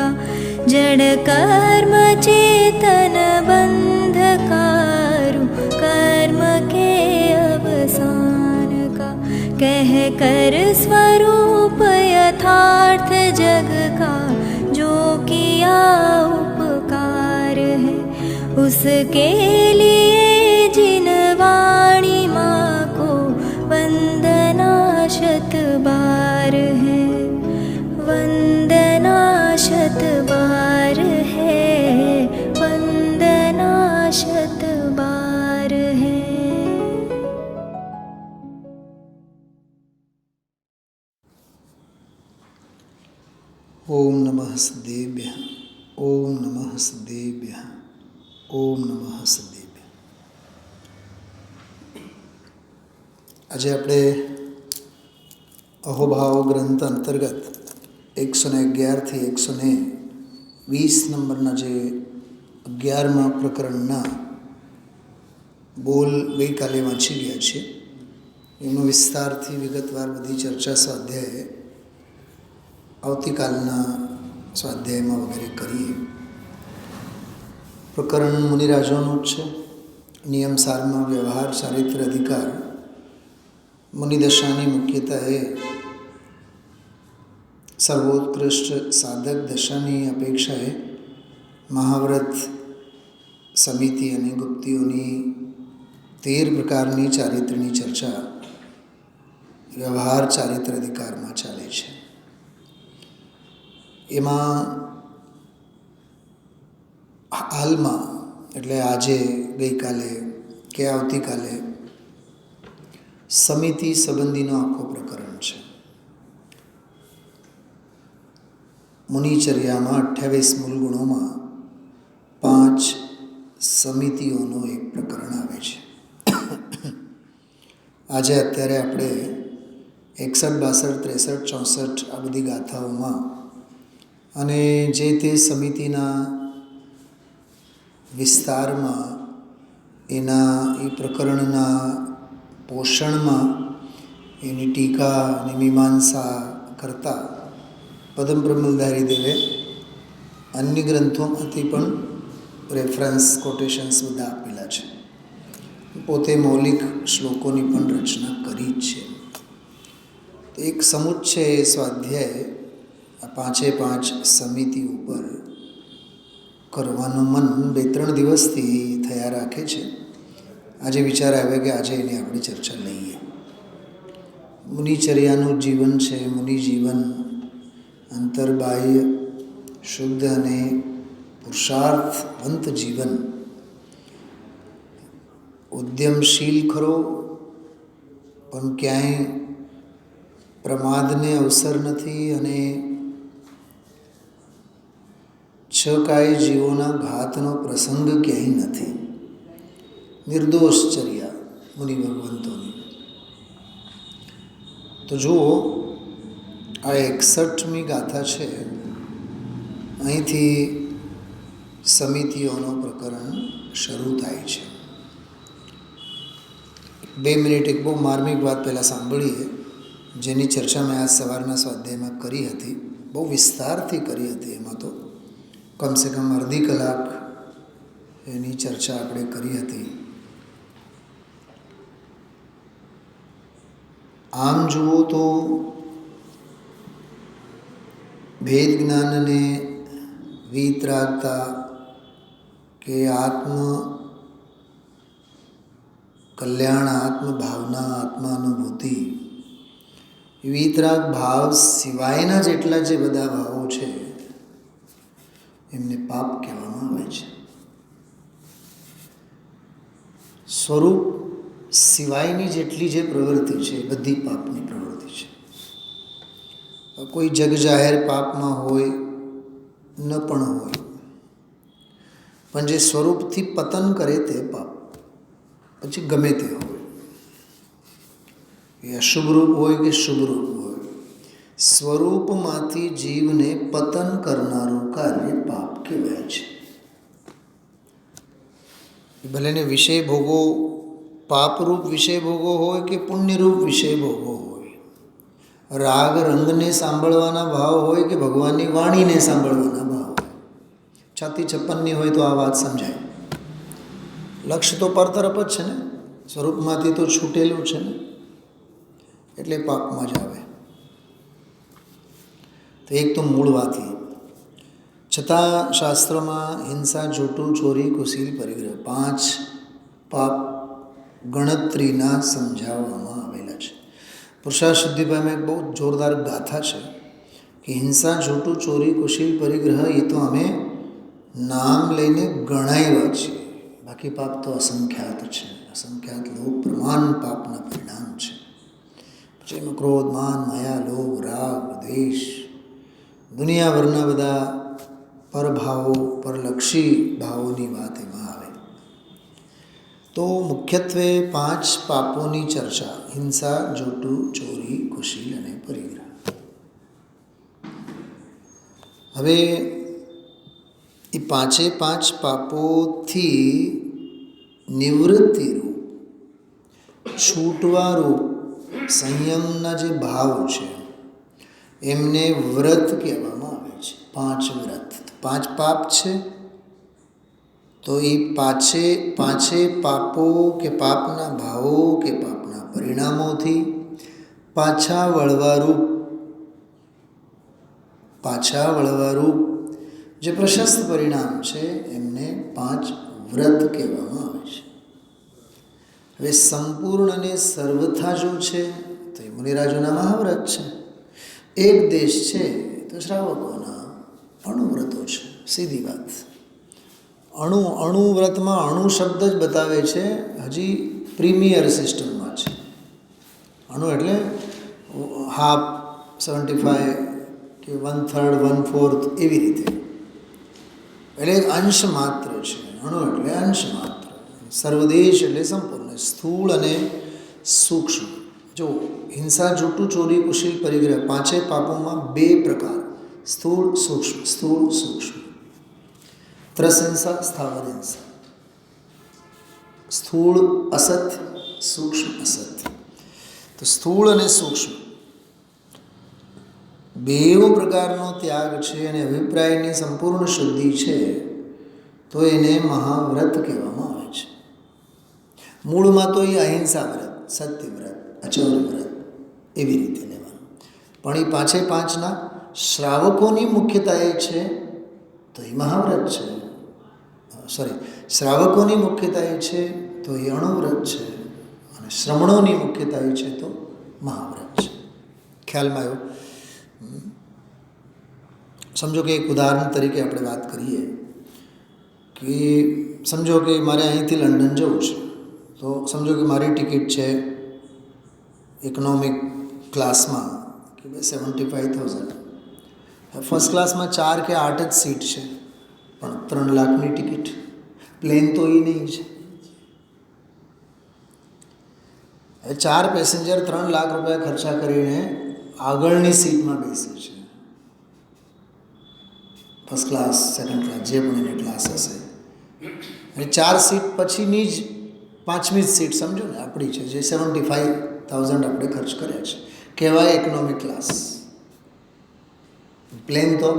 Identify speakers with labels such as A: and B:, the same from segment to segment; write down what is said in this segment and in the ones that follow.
A: का जड़ कर्म चेतन बंधकारु कर्म के अवसान का कह कर स्वरूप यथार्थ जग का जो किया उपकार है उसके लिए जिन वाणी माँ को वंदना शत बार है वंदना शत बार है वंदना शत बार है।
B: ओम नमः सदेभ्यः ओम नमः सदेभ्यः ओम नमः सदेभ्यः। आज આપણે અહોભાવ ગ્રંથ અંતર્ગત 111 થી 120 નંબરના જે 11મા પ્રકરણના બોલ ગઈકાલે વાંચી ગયા છે. એનો વિસ્તારથી વિગતવાર બધી ચર્ચા સ્વાધ્યાય આવતીકાલના સ્વાધ્યાયમાં વગેરે કરીએ. પ્રકરણ મુનિરાજોનું જ છે. નિયમ સારમાં વ્યવહાર ચારિત્ર અધિકાર મુનિદશાની મુખ્યત્વે સર્વોત્કૃષ્ટ સાધક દશાની અપેક્ષાએ મહાવ્રત સમિતિ અને ગુપ્તિઓની 13 પ્રકારની ચારિત્રની ચર્ચા વ્યવહાર ચારિત્ર અધિકારમાં ચાલે છે. એમાં હાલમાં એટલે આજે ગઈકાલે કે આવતીકાલે સમિતિ સંબંધીનો આખો પ્રકરણ છે. મુનિચર્યામાં 28 મૂળ ગુણોમાં 5 સમિતિઓનો એક પ્રકરણ આવે છે. આજે અત્યારે આપણે 61, 62, 63, 64 આ બધી ગાથાઓમાં અને જે તે સમિતિના વિસ્તારમાં એના એ પ્રકરણના પોષણમાં એની ટીકા અને મીમાંસા કરતા પદમ પ્રમલધારી દેવે અન્ય ગ્રંથોમાંથી પણ રેફરન્સ કોટેશન્સ બધા આપેલા છે. પોતે મૌલિક શ્લોકોની પણ રચના કરી જ છે. એક સમુચ્ચય સ્વાધ્યાય આ 5 સમિતિ ઉપર કરવાનું મન 2-3 દિવસથી થયા રાખે છે. આજે વિચાર આવે કે આજે એની આપણે ચર્ચા લઈએ. મુનિચર્યાનું જીવન છે. મુનિ જીવન અંતર્બાહ્ય શુદ્ધ અને પુરુષાર્થવંત જીવન. ઉદ્યમશીલ ખરો પણ ક્યાંય પ્રમાદને અવસર નથી અને છકાય જીવોના ઘાતનો પ્રસંગ ક્યાંય નથી. નિર્દોષચર્યા મુનિ ભગવંતોની. તો જુઓ આ 61મી ગાથા છે. અહીંથી સમિતિઓનો પ્રકરણ શરૂ થાય છે. 2 મિનિટ એક બહુ માર્મિક વાત પહેલાં સાંભળીએ જેની ચર્ચા મેં આજ સવારના સ્વાધ્યાયમાં કરી હતી. બહુ વિસ્તારથી કરી હતી. એમાં તો કમસે કમ અડધી કલાક એની ચર્ચા આપણે કરી હતી. આમ જુઓ તો ભેદ જ્ઞાનને વિતરાગતા કે આત્મ કલ્યાણ, આત્મભાવના, આત્માનુભૂતિ, વિતરાગ ભાવ સિવાયના જેટલા જે બધા ભાવો છે એમને પાપ કહેવામાં આવે છે. સ્વરૂપ સિવાયની જેટલી જે પ્રવૃત્તિ છે એ બધી પાપની પ્રવૃત્તિ છે. કોઈ જગ જાહેર પાપમાં હોય ન પણ હોય, પણ જે સ્વરૂપથી પતન કરે તે પાપ. પછી ગમે તે હોય, એ અશુભ રૂપ હોય કે શુભ રૂપ હોય, સ્વરૂપમાંથી જીવને પતન કરનારું કાર્ય પાપ કહેવાય છે. ભલે ને વિષય ભોગો પાપરૂપ વિષય ભોગો હોય કે પુણ્યરૂપ વિષય ભોગો હોય, રાગ રંગને સાંભળવાના ભાવ હોય કે ભગવાનની વાણીને સાંભળવાના ભાવ હોય. 56-56ની હોય તો આ વાત સમજાય. લક્ષ્ય તો પર તરફ જ છે ને, સ્વરૂપમાંથી તો છૂટેલું છે ને, એટલે પાપમાં જ આવે. તો એક તો મૂળ વાત એ. છતાં શાસ્ત્રોમાં હિંસા, જૂઠું, ચોરી, કુશીલ, પરિગ્રહ 5 પાપ ગણતરીના સમજાવવામાં આવેલા છે. પુરુષાર્થ શુદ્ધિભાઈમાં એક બહુ જોરદાર ગાથા છે કે હિંસા, જૂઠું, ચોરી, કુશીલ, પરિગ્રહ એ તો અમે નામ લઈને ગણાવ્યા છીએ, બાકી પાપ તો અસંખ્યાત છે. અસંખ્યાત લોક પ્રમાણ પાપના પરિણામ છે. પછી એમાં ક્રોધ, માન, માયા, લોભ, રાગ, દ્વેષ, દુનિયાભરના બધા પરભાવો, પરલક્ષી ભાવોની વાત એમાં આવે. તો મુખ્યત્વે 5 પાપોની ચર્ચા: હિંસા, જૂઠું, ચોરી, કુશીલ અને પરિગ્રહ. હવે એ 5 પાપોથી નિવૃત્તિરૂપ, છૂટવારૂપ સંયમના જે ભાવ છે એમને વ્રત કહેવામાં આવે છે. 5 વ્રત. 5 પાપ છે તો એ પાંચે પાપો કે પાપના ભાવો કે પાપના પરિણામોથી પાછા વળવારૂપ જે પ્રશસ્ત પરિણામ છે એમને 5 વ્રત કહેવામાં આવે છે. હવે સંપૂર્ણ અને સર્વથા જો છે તો એ મુનિરાજોના મહાવ્રત છે. એક દેશ છે તો શ્રાવકોના અણુવ્રતો છે. સીધી વાત. અણુવ્રતમાં અણુ શબ્દ જ બતાવે છે, હજી પ્રીમિયર સિસ્ટમમાં છે. અણુ એટલે હાફ, 75 કે 1/3, 1/4 એવી રીતે, એટલે અંશ માત્ર છે. અણુ એટલે અંશ માત્ર. સર્વદેશ એટલે સંપૂર્ણ, સ્થૂળ અને સૂક્ષ્મ. જો હિંસા, જૂઠું, ચોરી, કુશીલ, પરિગ્રહ 5 પાપોમાં 2 પ્રકાર: સ્થૂળ, સૂક્ષ્મ. સ્થૂળ, સૂક્ષ્મ. ત્રસહિંસા, સ્થાવર હિંસા. સ્થૂળ અસત્ય, સૂક્ષ્મ અસત્ય. તો સ્થૂળ અને સૂક્ષ્મ 2 પ્રકારનો ત્યાગ છે અને અભિપ્રાયની સંપૂર્ણ શુદ્ધિ છે તો એને મહાવ્રત કહેવામાં આવે છે. મૂળમાં તો એ અહિંસા વ્રત, સત્ય વ્રત, અચૌર્ય વ્રત એવી રીતે લેવાનું. પણ એ 5ના શ્રાવકોની મુખ્યતા એ છે તો એ મહાવ્રત છે. શ્રાવકોની મુખ્યતા એ છે તો એ અણુવ્રત છે, અને શ્રમણોની મુખ્યતા એ છે તો મહાવ્રત છે. ખ્યાલમાં આવ્યો? સમજો કે એક ઉદાહરણ તરીકે આપણે વાત કરીએ કે સમજો કે મારે અહીંથી લંડન જવું છે, તો સમજો કે મારી ટિકિટ છે ઇકોનોમિક ક્લાસમાં કે 75,000. ફર્સ્ટ ક્લાસમાં 4 કે 8 જ સીટ છે, પણ 3 લાખની ટિકિટ. પ્લેન તો એ નહીં છે. 4 પેસેન્જર 3 લાખ રૂપિયા ખર્ચા કરીને આગળની સીટમાં બેસે છે. ફર્સ્ટ ક્લાસ, સેકન્ડ ક્લાસ, જે પણ એને ક્લાસ હશે. અને 4 સીટ પછીની જ 5મી સીટ સમજો ને આપણી છે, જે 75,000 આપણે ખર્ચ કર્યા છે, કહેવાય ઇકોનોમિક ક્લાસ. પ્લેન તો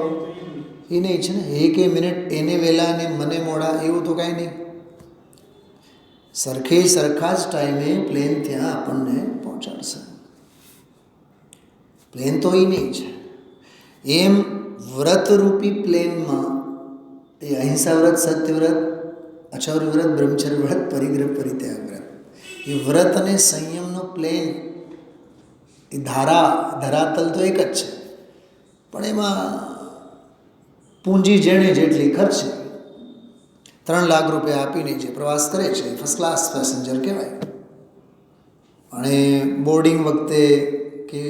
B: એ નહીં છે ને. એક મિનિટ એને વહેલા અને મને મોડા એવું તો કાંઈ નહીં. સરખા જ ટાઈમે પ્લેન ત્યાં આપણને પહોંચાડશે. પ્લેન તો એ નહીં છે. એમ વ્રતરૂપી પ્લેનમાં એ અહિંસા વ્રત, સત્ય વ્રત, અચૌર્ય વ્રત, બ્રહ્મચર્ય વ્રત, પરિગ્રહ, પરિત્યાગ વ્રત, એ વ્રત અને સંયમનો પ્લેન, એ ધરાતલ તો એક જ છે, પણ એમાં પૂંજી જેણે જેટલી ખર્ચે 3 લાખ રૂપિયા આપીને જે પ્રવાસ કરે છે એ ફર્સ્ટ ક્લાસ પેસેન્જર કહેવાય. અને બોર્ડિંગ વખતે કે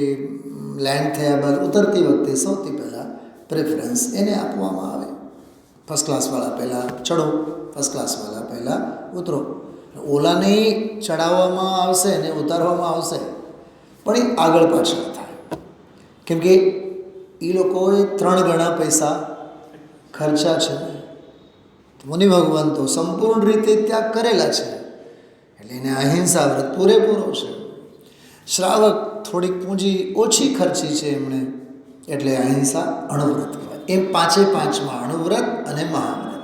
B: લેન્ડ થયા બાદ ઉતરતી વખતે સૌથી પહેલાં પ્રેફરન્સ એને આપવામાં આવે. ફર્સ્ટ ક્લાસવાળા પહેલાં ચડો, ફર્સ્ટ ક્લાસવાળા પહેલાં ઉતરો. ઓલાને ચડાવવામાં આવશે ને ઉતારવામાં આવશે, પણ એ આગળ પાછળ થાય, કેમ કે એ લોકોએ 3 ગણા પૈસા ખર્ચા છે. મુનિ ભગવાન તો સંપૂર્ણ રીતે ત્યાગ કરેલા છે, એટલે એને અહિંસા વ્રત પૂરેપૂરો છે. શ્રાવક થોડીક પૂંજી ઓછી ખર્ચી છે એમણે, એટલે અહિંસા અણુવ્રત કહેવાય. એમ પાંચે પાંચમાં અણુવ્રત અને મહાવ્રત.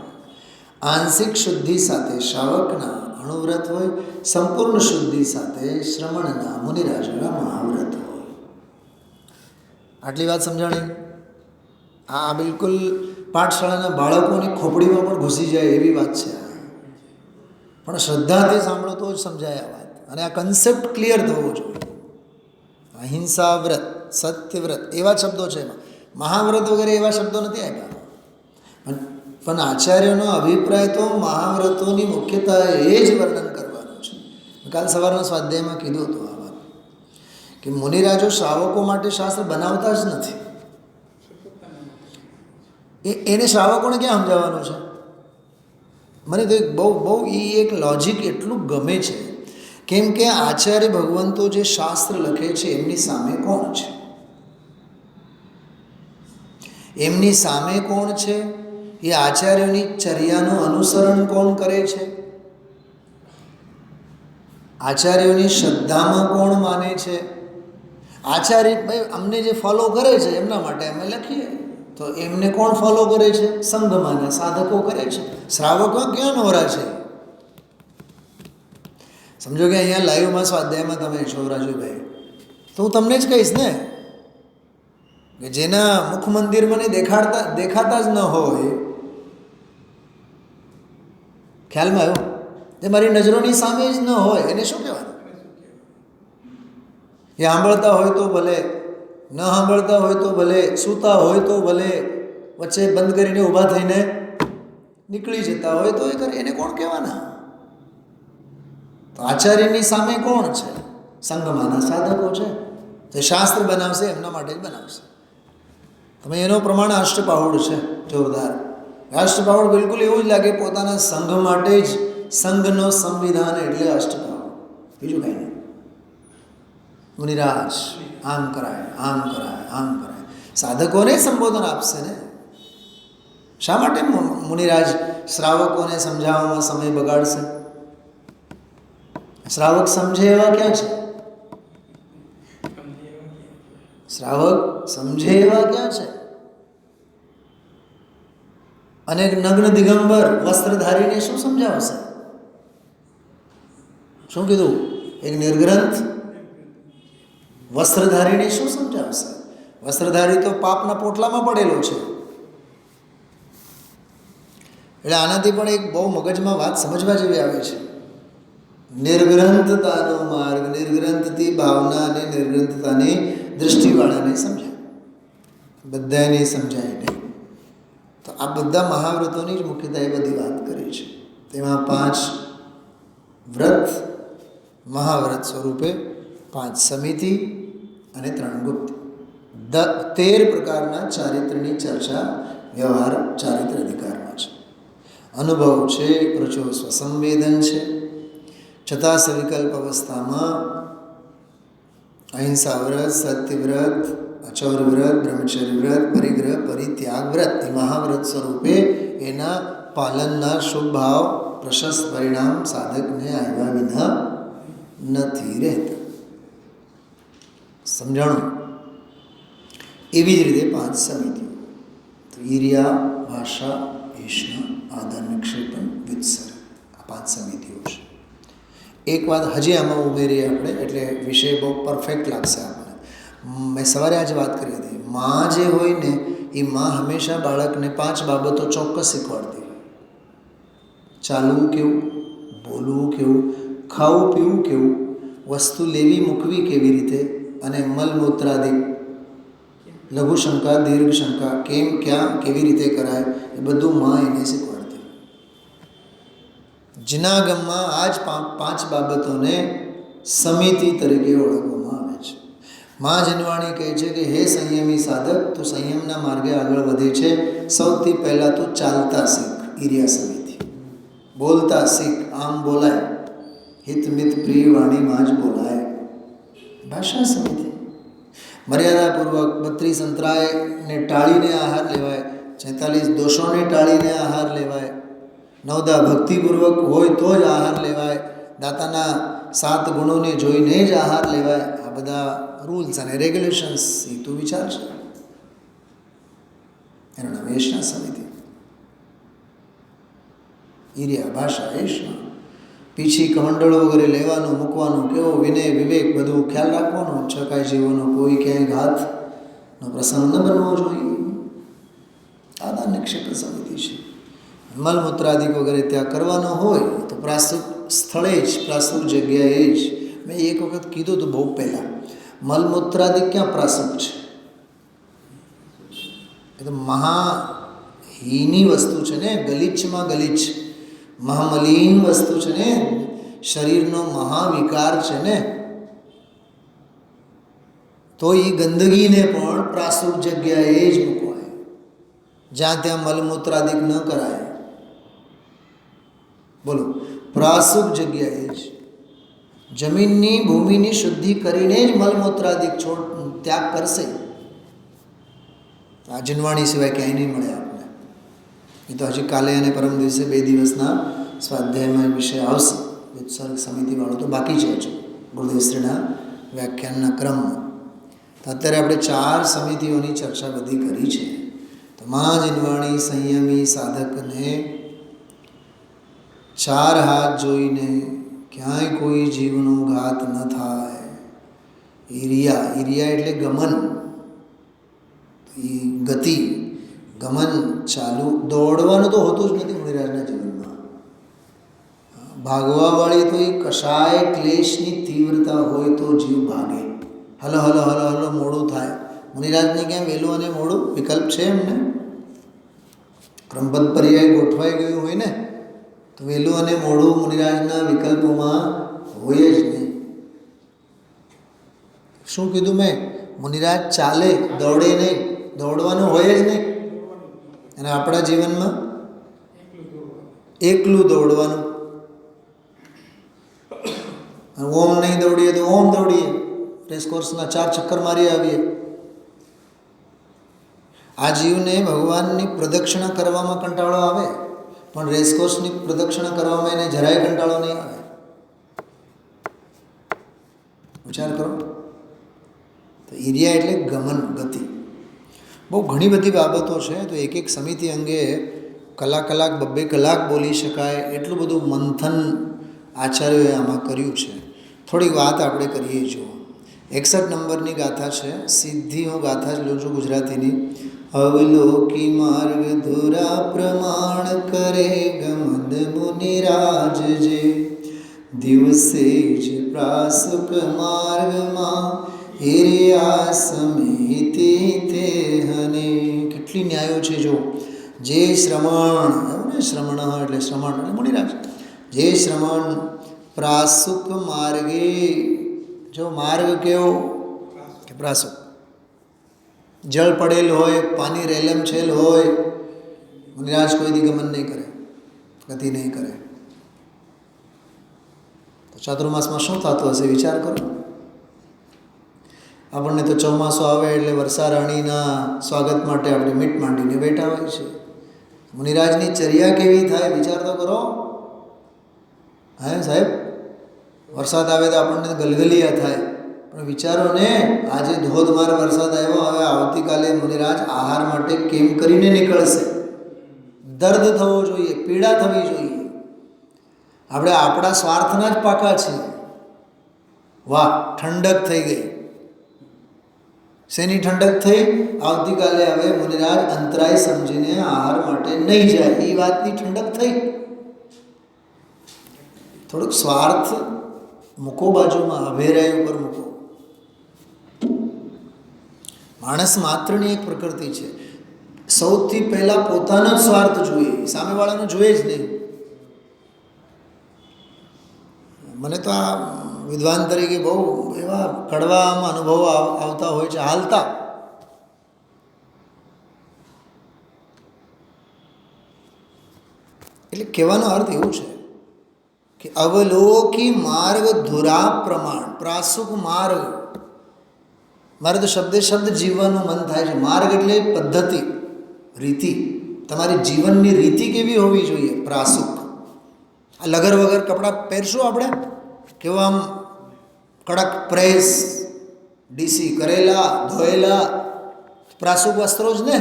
B: આંશિક શુદ્ધિ સાથે શ્રાવકના અણુવ્રત હોય, સંપૂર્ણ શુદ્ધિ સાથે શ્રમણના મુનિરાજોના મહાવ્રત હોય. આટલી વાત સમજાણી? આ બિલકુલ પાઠશાળાના બાળકોની ખોપડીમાં પણ ઘૂસી જાય એવી વાત છે. પણ શ્રદ્ધાથી સાંભળો તો જ સમજાય આ વાત. અને આ કન્સેપ્ટ ક્લિયર થવો જોઈએ. અહિંસા વ્રત, સત્યવ્રત એવા શબ્દો છે એમાં. મહાવ્રત વગેરે એવા શબ્દો નથી આપ્યા. પણ આચાર્યનો અભિપ્રાય તો મહાવ્રતોની મુખ્યતા એ જ વર્ણન કરવાનું છે. કાલ સવારના સ્વાધ્યાયમાં કીધું હતું આ વાત, કે મુનિરાજો શ્રાવકો માટે શાસ્ત્ર બનાવતા જ નથી. એને શ્રાવકોને ક્યાં સમજાવવાનું છે? મને તો બહુ એક લોજિક એટલું ગમે છે. કેમ કે આચાર્ય ભગવંતો જે શાસ્ત્ર લખે છે એમની સામે કોણ છે? એમની સામે કોણ છે? એ આચાર્યોની ચર્યાનું અનુસરણ કોણ કરે છે? આચાર્યોની શ્રદ્ધામાં કોણ માને છે? આચાર્ય ભાઈ અમને જે ફોલો કરે છે એમના માટે અમે લખીએ, તો એમને કોણ ફોલો કરે છે? સંઘમાંના સાધકો કરે છે. શ્રાવકો ક્યાં નવરા છે? સમજો કે અહીંયા લાઈવમાં સ્વાધ્યાયમાં તમે છો રાજુભાઈ, તો હું તમને જ કહીશ ને કે જેના મુખ મંદિર મને દેખાતા જ ન હોય, ખ્યાલમાં આવ્યો? જે મારી નજરોની સામે જ ન હોય એને શું કહેવાનું? એ સાંભળતા હોય તો ભલે, ન સાંભળતા હોય તો ભલે, સૂતા હોય તો ભલે, વચ્ચે બંધ કરીને ઊભા થઈને નીકળી જતા હોય તો એ કરે, એને કોણ કહેવાના? તો આચાર્યની સામે કોણ છે? સંઘમાંના સાધકો છે. તો શાસ્ત્ર બનાવશે એમના માટે જ બનાવશે. તમે એનો પ્રમાણ અષ્ટપાહુડ છે જોરદાર. અષ્ટપાહુડ બિલકુલ એવું જ લાગે પોતાના સંઘ માટે જ, સંઘનો સંવિધાન એટલે અષ્ટપાહુડ, બીજું કાંઈ નહીં. મુનિરાજ આમ કરાય, આમ કરાય, આમ કરાય. સાધકોને સંબોધન આપશે ને. શા માટે મુનિરાજ શ્રાવકોને સમજાવવામાં સમય બગાડશે? શ્રાવક સમજે એવા ક્યાં છે? શ્રાવક સમજે એવા ક્યાં છે? અને નગ્ન દિગંબર વસ્ત્રધારીને શું સમજાવશે? શું કીધું? એક નિર્ગ્રંથ વસ્ત્રધારીને શું સમજાવશે? વસ્ત્રધારી તો પાપના પોટલામાં પડેલો છે. એટલે આનાથી પણ એક બહુ મગજમાં વાત સમજવા જેવી આવે છે. નિર્ગ્રંથતાનો માર્ગ, નિર્ગ્રંથથી ભાવના અને નિર્ગ્રંથતાની દૃષ્ટિવાળાને સમજાય, બધાને સમજાય નહીં. તો આ બધા મહાવ્રતોની જ મુખ્યતા એ બધી વાત કરી છે. તેમાં 5 વ્રત મહાવ્રત સ્વરૂપે, 5 સમિતિ અને 3 ગુપ્ત, 13 પ્રકારના ચારિત્રની ચર્ચા વ્યવહાર ચારિત્ર અધિકારમાં છે. અનુભવ છે, પ્રચો સ્વસંવેદન છે. છતાં સવિકલ્પ અવસ્થામાં અહિંસા વ્રત, સત્યવ્રત, અચૌર વ્રત, બ્રહ્મચર્ય વ્રત, પરિગ્રહ, પરિત્યાગ વ્રત એ મહાવ્રત સ્વરૂપે એના પાલનના શુભ ભાવ, પ્રશસ્ત પરિણામ સાધકને આવ્યા વિના નથી રહેતા. સમજાણું? એવી જ રીતે 5 સમિતિઓ, તો ઈર્યા, ભાષા, ઈષ્ણા, આદર, નિક્ષેપણ, વિત્સર, આ 5 સમિતિઓ છે. એક વાત હજી આમાં ઉમેરીએ આપણે, એટલે વિષય બહુ પરફેક્ટ લાગશે આપણને. મેં સવારે આજે વાત કરી હતી, માં જે હોય ને એ માં હંમેશા બાળકને 5 બાબતો ચોક્કસ શીખવાડતી હોય. ચાલવું કેવું, બોલવું કેવું, ખાવું પીવું કેવું, વસ્તુ લેવી મૂકવી કેવી રીતે, અને મલમૂત્રાદિક લઘુશંકા દીર્ઘશંકા કેમ ક્યાં કેવી રીતે કરાય, એ બધું માં એને શીખવાડતી. જૂનાગમમાં આ જ 5 બાબતોને સમિતિ તરીકે ઓળખવામાં આવે છે. માં જનવાણી કહે છે કે હે સંયમી સાધક, તું સંયમના માર્ગે આગળ વધે છે. સૌથી પહેલાં તું ચાલતા શીખ, ઈર્યા સમિતિ. બોલતા શીખ, આમ બોલાય, હિત મિત પ્રિય વાણીમાં જ બોલાય, ભાષા સમિતિ. મર્યાદાપૂર્વક 32 અંતરાયને ટાળીને આહાર લેવાય, 46 દોષોને ટાળીને આહાર લેવાય, 9 ભક્તિપૂર્વક હોય તો જ આહાર લેવાય, દાતાના 7 ગુણોને જોઈને જ આહાર લેવાય. આ બધા રૂલ્સ અને રેગ્યુલેશન્સ એ તું વિચારશે. એનું નામ એશના સમિતિ. ઈર્યા ભાષા એશના. પીછી કમંડળો વગેરે લેવાનું મૂકવાનું, કેવો વિનય વિવેક બધું ખ્યાલ રાખવાનો. છકાય જીવોનો કોઈ ક્યાંય ઘાતનો પ્રસંગ ન બનવો જોઈએ. આદાન નિક્ષેપ સમિતિ છે. મલમૂત્રાદિક વગેરે ત્યાં કરવાનો હોય તો પ્રાસ્તુત સ્થળે જ, પ્રાસ્તુત જગ્યાએ જ. મેં એક વખત કીધું હતું બહુ પહેલાં, મલમૂત્રાદિક ક્યાં પ્રાસ્તુત છે? એ તો મહાહીની વસ્તુ છે ને, ગલીચમાં ગલીચ, મહામલીન વસ્તુ છે ને, શરીરનો મહાવિકાર છે ને. તો એ ગંદગીને પણ પ્રાસ્તુત જગ્યાએ જ મૂકવાય, જ્યાં ત્યાં મલમૂત્રાદિક ન કરાય. બોલો, પ્રાસ્તુત જગ્યાએ જ. જમીનની ભૂમિની શુદ્ધિ કરીને જ મલમૂત્રાદિક છોડ ત્યાગ કરશે. આ જનવાણી સિવાય ક્યાંય નહીં મળે આપણને. એ તો હજી કાલે અને પરમ દિવસે 2 દિવસના સ્વાધ્યાયમાં વિષય આવશે. ઉત્સર્ગ સમિતિવાળો તો બાકી છે હજુ ગુરુદેવશ્રીના વ્યાખ્યાનના ક્રમમાં. તો અત્યારે આપણે 4 સમિતિઓની ચર્ચા બધી કરી છે. તો મા જનવાણી સંયમી સાધકને 4 હાથ જોઈને ક્યાંય કોઈ જીવનો ઘાત ન થાય. ઈરિયા, ઈરિયા એટલે ગમન, એ ગતિ, ગમન ચાલુ. દોડવાનું તો હોતું જ નથી મુનિરાજના જીવનમાં. ભાગવાવાળી તો એ કશાય ક્લેશની તીવ્રતા હોય તો જીવ ભાગે. હલો હલો હલો હલો મોડું થાય. મુનિરાજને ક્યાં વહેલું અને મોડું વિકલ્પ છે એમને? ક્રમબદ્ધ પર્યાય ગોઠવાઈ ગયું હોય ને, તો વહેલું અને મોડું મુનિરાજના વિકલ્પોમાં હોય જ નહીં. શું કીધું મેં? મુનિરાજ ચાલે, દોડે નહીં. દોડવાનું હોય જ નહીં. અને આપણા જીવનમાં એકલું દોડવાનું. ઓમ નહીં દોડીએ તો ઓમ દોડીએ, રેસકોર્સના 4 ચક્કર મારી આવીએ. આ જીવને ભગવાનની પ્રદક્ષિણા કરવામાં કંટાળો આવે, પણ રેસકોર્સની પ્રદક્ષિણા કરવામાં એને જરાય કંટાળો નહીં આવે. વિચાર કરો. તો ઈરિયા એટલે ગમન, ગતિ. બહુ ઘણી બધી બાબતો છે. તો એક એક સમિતિ અંગે કલાક 2 કલાક બોલી શકાય એટલું બધું મંથન આચાર્યોએ આમાં કર્યું છે. થોડીક વાત આપણે કરીએ. જુઓ, 61 નંબરની ગાથા છે. સીધી હું ગાથા જ લઉં છું ગુજરાતીની. અવલોકી માર્ગ ધુરા પ્રમાણ કરે ગમદ મુનિરાજ જે, દિવસે જ પ્રાસુક માર્ગમાં હિર્યા સમિતિ તે હને. કેટલી ન્યાયો છે જો. જે શ્રમણ, ને શ્રમણ એટલે શ્રમણ એટલે મુનિરાજ. જે શ્રમણ પ્રાસુક માર્ગે, જો માર્ગ કેવો કે પ્રાસુક, જળ પડેલ હોય, પાણી રેલમ છેલ હોય, મુનિરાજ કોઈ દી ગમન નહીં કરે, ગતિ નહીં કરે. તો ચાતુર્માસમાં શું થતું હશે વિચાર કરો. આપણને તો ચોમાસું આવે એટલે વર્ષા રાણીના સ્વાગત માટે આપણે મીટ માંડીને બેઠા હોય છે. મુનિરાજની ચર્યા કેવી થાય વિચાર તો કરો. હે સાહેબ, વરસાદ આવે તો આપણને ગલગલિયા થાય, પણ વિચારો ને, આજે ધોધમાર વરસાદ આવ્યો, હવે આવતીકાલે મુનિરાજ આહાર માટે કેમ કરીને નીકળશે. દર્દ થવો જોઈએ, પીડા થવી જોઈએ. આપણે આપણા સ્વાર્થના જ પાકા છીએ. વાહ, ઠંડક થઈ ગઈ. શેની ઠંડક થઈ? આવતીકાલે હવે મુનિરાજ અંતરાય સમજીને આહાર માટે નહીં જાય, એ વાતની ઠંડક થઈ. થોડુંક સ્વાર્થ મૂકો બાજુમાં, અભેરાય ઉપર મૂકો. માણસ માત્રની એક પ્રકૃતિ છે. સૌથી પહેલાં પોતાનો જ સ્વાર્થ જોઈએ, સામેવાળાનો જોઈએ જ નહીં. મને તો આ વિદ્વાન તરીકે બહુ એવા કડવામાં અનુભવો આવતા હોય છે હાલતા. એટલે કહેવાનો અર્થ એવું છે કે અવલોકી માર્ગ ધુરા પ્રમાણ, પ્રાસુક માર્ગ. મારે તો શબ્દે શબ્દ જીવવાનું મન થાય છે. માર્ગ એટલે પદ્ધતિ, રીતિ. તમારી જીવનની રીતિ કેવી હોવી જોઈએ? પ્રાસુક. આ લગર વગર કપડાં પહેરશું આપણે? કેવું આમ કડક પ્રેસ, ડીસી કરેલા, ધોયેલા પ્રાસુક વસ્ત્રો જ ને,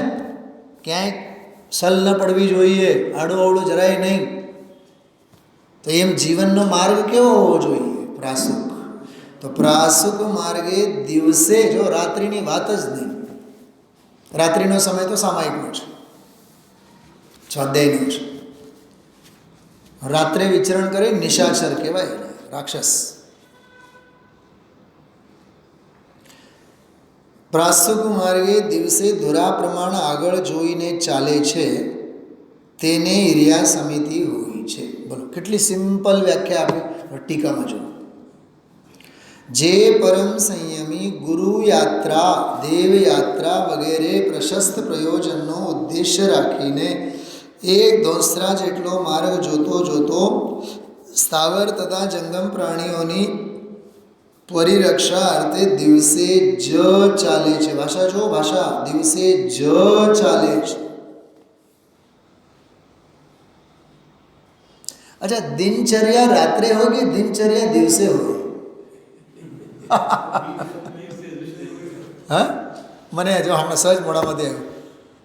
B: ક્યાંય સલ ન પડવી જોઈએ, આડું અવળું જરાય નહીં. તો એમ જીવનનો માર્ગ કેવો હોવો જોઈએ? પ્રાસુક. તો પ્રાસુક માર્ગે દિવસે, જો રાત્રિની વાત જ નહીં, રાત્રિનો સમય તો સામાયિકનો છે, સ્વાધ્યાયનો છે. રાત્રે વિચરણ કરે નિશાચર કહેવાય, રાક્ષસ. પ્રાસુક માર્ગે દિવસે ધુરા પ્રમાણ આગળ જોઈને ચાલે છે તેને ઈર્યા સમિતિ હોય છે. બોલો કેટલી સિમ્પલ વ્યાખ્યા આપી ટીકામાં જુઓ. જે પરમ સંયમી ગુરુ યાત્રા, દેવ યાત્રા વગેરે પ્રશસ્ત પ્રયોજનનો ઉદ્દેશ્ય રાખીને એક દોસરા જેટલો માર્ગ જોતો જોતો સ્થાવર તથા જંગમ પ્રાણીઓની પરિરક્ષા અર્થે દિવસે જ ચાલે છે. ભાષા જો, ભાષા દિવસે જ ચાલે છે. અચ્છા, દિનચર્યા રાત્રે હોય કે દિનચર્યા દિવસે હોય? હા, મને જો હમણાં સહજ મોડામાંથી આવ્યું.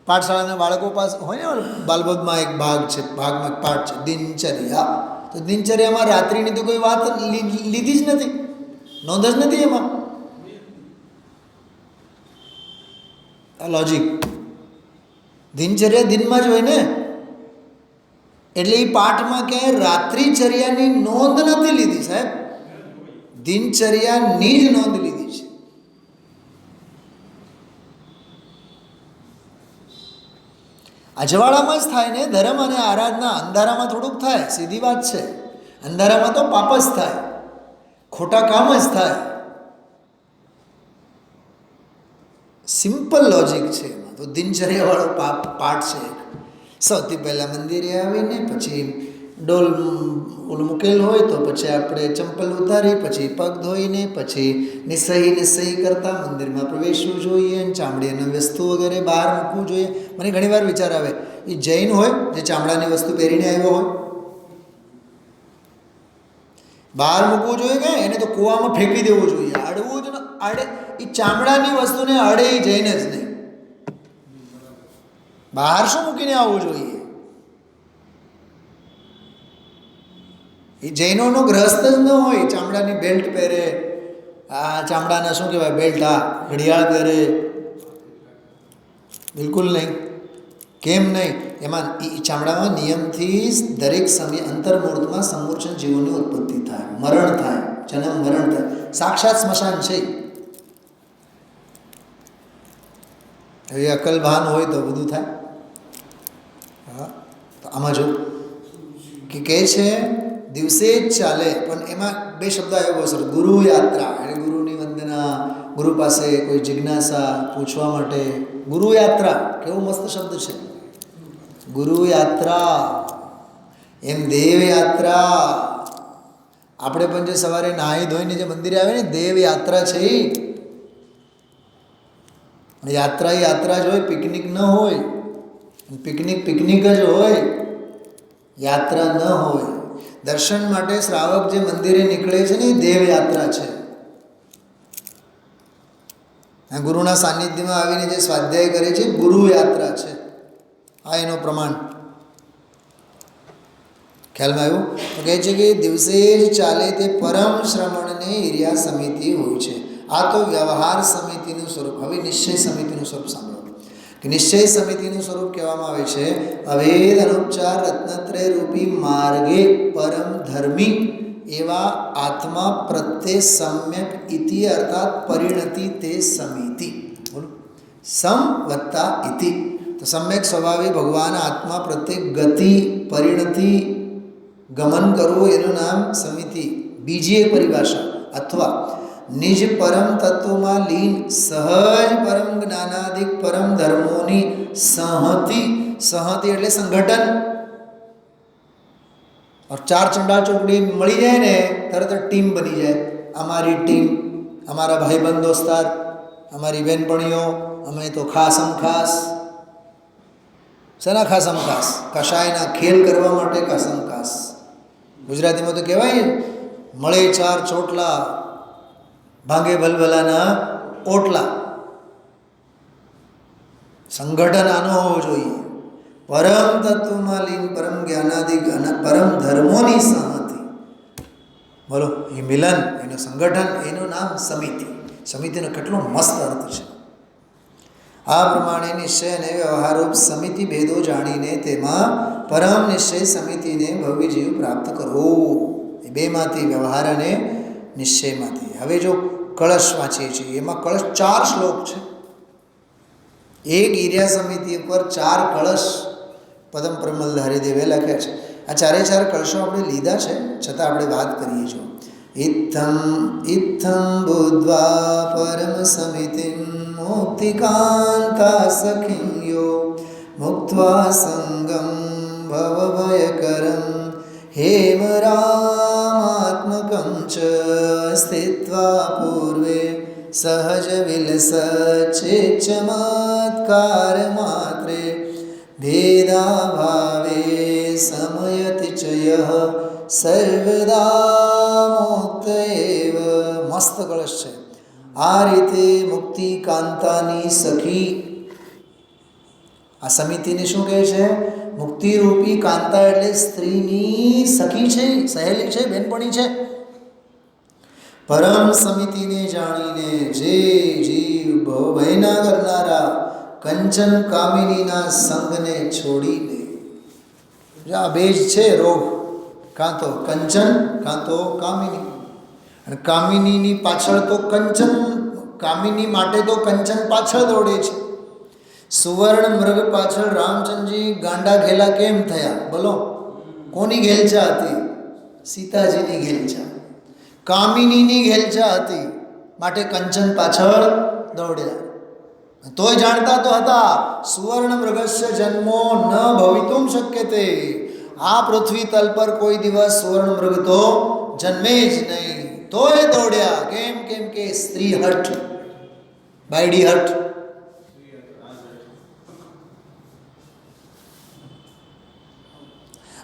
B: પાઠશાળાના બાળકો પાસે હોય ને, બાલબોધમાં એક ભાગ છે, ભાગમાં એક પાઠ છે દિનચર્યા. તો દિનચર્યામાં રાત્રિની તો કોઈ વાત લીધી જ નથી, નોંધ જ નથી એમાં. આ લોજિક. દિનચર્યા દિનમાં જ હોય ને, એટલે એ પાઠમાં ક્યાંય રાત્રિચર્યાની નોંધ નથી લીધી સાહેબ, દિનચર્યાની જ નોંધ લીધી છે. અજવાળામાં જ થાય ને ધર્મ અને આરાધના, અંધારામાં થોડુંક થાય, સીધી વાત છે. અંધારામાં તો પાપ જ થાય, ખોટા કામ જ થાય. સિમ્પલ લોજિક છે એમાં. તો દિનચર્યાવાળો પાઠ છે. સૌથી પહેલાં મંદિરે આવીને પછી ડોલ ઓલું મૂકેલ હોય તો પછી આપણે ચંપલ ઉતારી, પછી પગ ધોઈને, પછી નિસહી કરતાં મંદિરમાં પ્રવેશવું જોઈએ, અને ચામડીની વસ્તુ વગેરે બહાર મૂકવું જોઈએ. મને ઘણીવાર વિચાર આવે, એ જૈન હોય જે ચામડાની વસ્તુ પહેરીને આવ્યો હોય, બહાર મૂકવું જોઈએ કે એને તો કૂવામાં ફેંકી દેવું જોઈએ? અડવું જ અડે, એ ચામડાની વસ્તુને અડે એ જૈન જ નહીં. બહાર શું મૂકીને આવવું જોઈએ? એ જૈનોનો ગ્રસ્ત જ ન હોય. ચામડાની બેલ્ટ પહેરે, આ ચામડાના શું કહેવાય બેલ્ટ, આ ઘડિયાળ પહેરે, બિલકુલ નહીં. કેમ નહીં? એમાં એ ચામડામાં નિયમથી દરેક સમય અંતર્મુહૂર્તમાં સમૂર્છન જીવોની ઉત્પત્તિ થાય, મરણ થાય, જન્મ મરણ થાય. સાક્ષાત સ્મશાન છે. હવે અકલ ભાન હોય તો બધું થાય. હા, તો આમાં જો કે કહે છે દિવસે જ ચાલે, પણ એમાં બે શબ્દ આવ્યો બહુ સરસ. ગુરુ યાત્રા એટલે ગુરુની વંદના, ગુરુ પાસે કોઈ જિજ્ઞાસા પૂછવા માટે ગુરુ યાત્રા. કેવો મસ્ત શબ્દ છે, ગુરુ યાત્રા. એમ દેવ યાત્રા. આપણે પણ જે સવારે નાહી ધોઈને જે મંદિરે આવે ને, દેવ યાત્રા છે. યાત્રા એ યાત્રા જ હોય, પિકનિક ન હોય. પિકનિક પિકનિક જ હોય, યાત્રા ન હોય. દર્શન માટે શ્રાવક જે મંદિરે નીકળે છે ને, એ દેવ યાત્રા છે. ગુરુના સાનિધ્યમાં આવીને જે સ્વાધ્યાય કરે છે, ગુરુ યાત્રા છે. આ એનો પ્રમાણ. ખ્યાલમાં આવ્યું? તો કહે છે કે દિવસે જ ચાલે તે પરમ શ્રમણને ઈર્યા સમિતિ હોય છે. આ તો વ્યવહાર સમિતિનું સ્વરૂપ. હવે નિશ્ચય સમિતિનું સ્વરૂપ સાંભળો. કે નિશ્ચય સમિતિનું સ્વરૂપ કહેવામાં આવે છે અવેદ અનુપચાર રત્નત્રય રૂપી માર્ગે પરમ ધર્મી એવા આત્મા પ્રત્યે સમ્યક ઇતિ અર્થાત પરિણતિ તે સમિતિ. બોલો, સમ વત્તા ઇતિ. તો સમ્યક સ્વભાવે ભગવાન આત્મા પ્રત્યે ગતિ, પરિણતિ, ગમન કરવું એનું નામ સમિતિ. બીજી એક પરિભાષા. અથવા નિજ પરમ તત્વમાં લીન સહજ પરમ જ્ઞાનાદિક પરમ ધર્મોની સંહતિ. સંહતિ એટલે સંગઠન. ચાર ચંડા ચોકડી મળી જાય ને તરત ટીમ બની જાય. અમારી ટીમ, અમારા ભાઈબંધ દોસ્તાર, અમારી બહેનપણીઓ, અમે તો ખાસમ ખાસ. શેના ખાસમ ખાસ? કશાયના ખેલ કરવા માટે ખાસમ ખાસ. ગુજરાતીમાં તો કહેવાય, મળે ચાર ચોટલા ભાંગે ભલભલાના ઓટલા. સંગઠન આનો હોવો જોઈએ. પરમ તત્વમાં લીન પરમ જ્ઞાનાદિ પરમ ધર્મોની સહમતિ. બોલો, એ મિલન, એનું સંગઠન, એનું નામ સમિતિ. સમિતિનો કેટલો મસ્ત અર્થ છે. આ પ્રમાણે નિશ્ચય અને વ્યવહારોપ સમિતિ ભેદો જાણીને તેમાં પરમ નિશ્ચય સમિતિને ભવ્ય જીવ પ્રાપ્ત કરવો. એ બેમાંથી, વ્યવહાર અને નિશ્ચયમાંથી. હવે જો કળશ વાંચીએ છીએ, એમાં કળશ 4 શ્લોક છે. એક ઈર્યા સમિતિ ઉપર 4 કળશ પદમ પ્રમલધારી દેવે લખ્યા છે. આ 4 કળશો આપણે લીધા છે, છતાં આપણે વાત કરીએ છો. ઇત્થમ બુદ્ધ્વા પરમ સમિતિમ મુક્તિકાંતા સખિયો મુક્ત્વા સંગમ ભવભયકરમ હેમરામાત્મકં ચ સ્થિત્વા પૂર્વે સહજ વિલસચેત ચમત્કાર માત્રે ભેદાભાવે સમયતિ ચ યઃ સર્વદા મુક્ત એવ. મસ્ત કળશ છે. આ રીતે મુક્તિ કાંતાની સખી, આ સમિતિને શું કહે છે? મુક્તિરૂપી કાંતા એટલે સ્ત્રીની સખી છે, સહેલી છે, બેનપણી છે. પરમ સમિતિને જાણીને જે જીવ ભવભયના કરનારા કંચન કામિનીના સંગને છોડીને, આ બે જ છે રોગ, કાં તો કંચન કાં તો કામિની. અને કામિનીની પાછળ તો કંચન, કામિની માટે તો કંચન પાછળ દોડે છે. સુવર્ણ મૃગ પાછળ રામચંદ્રજી ગાંડા ઘેલા કેમ થયા? બોલો, કોની ઘેલચા હતી? સીતાજીની ઘેલચા, કામિનીની ઘેલચા હતી, માટે કંચન પાછળ દોડ્યા. તોય જાણતા તો હતા સુવર્ણ મૃગસ્ય જન્મો ન ભવિતુમ શક્યતે. આ પૃથ્વી તલ પર કોઈ દિવસ સુવર્ણ મૃગ તો જન્મે જ નહીં. તોય દોડ્યા. કેમ? કેમ કે સ્ત્રી હઠ, બાયડી હઠ.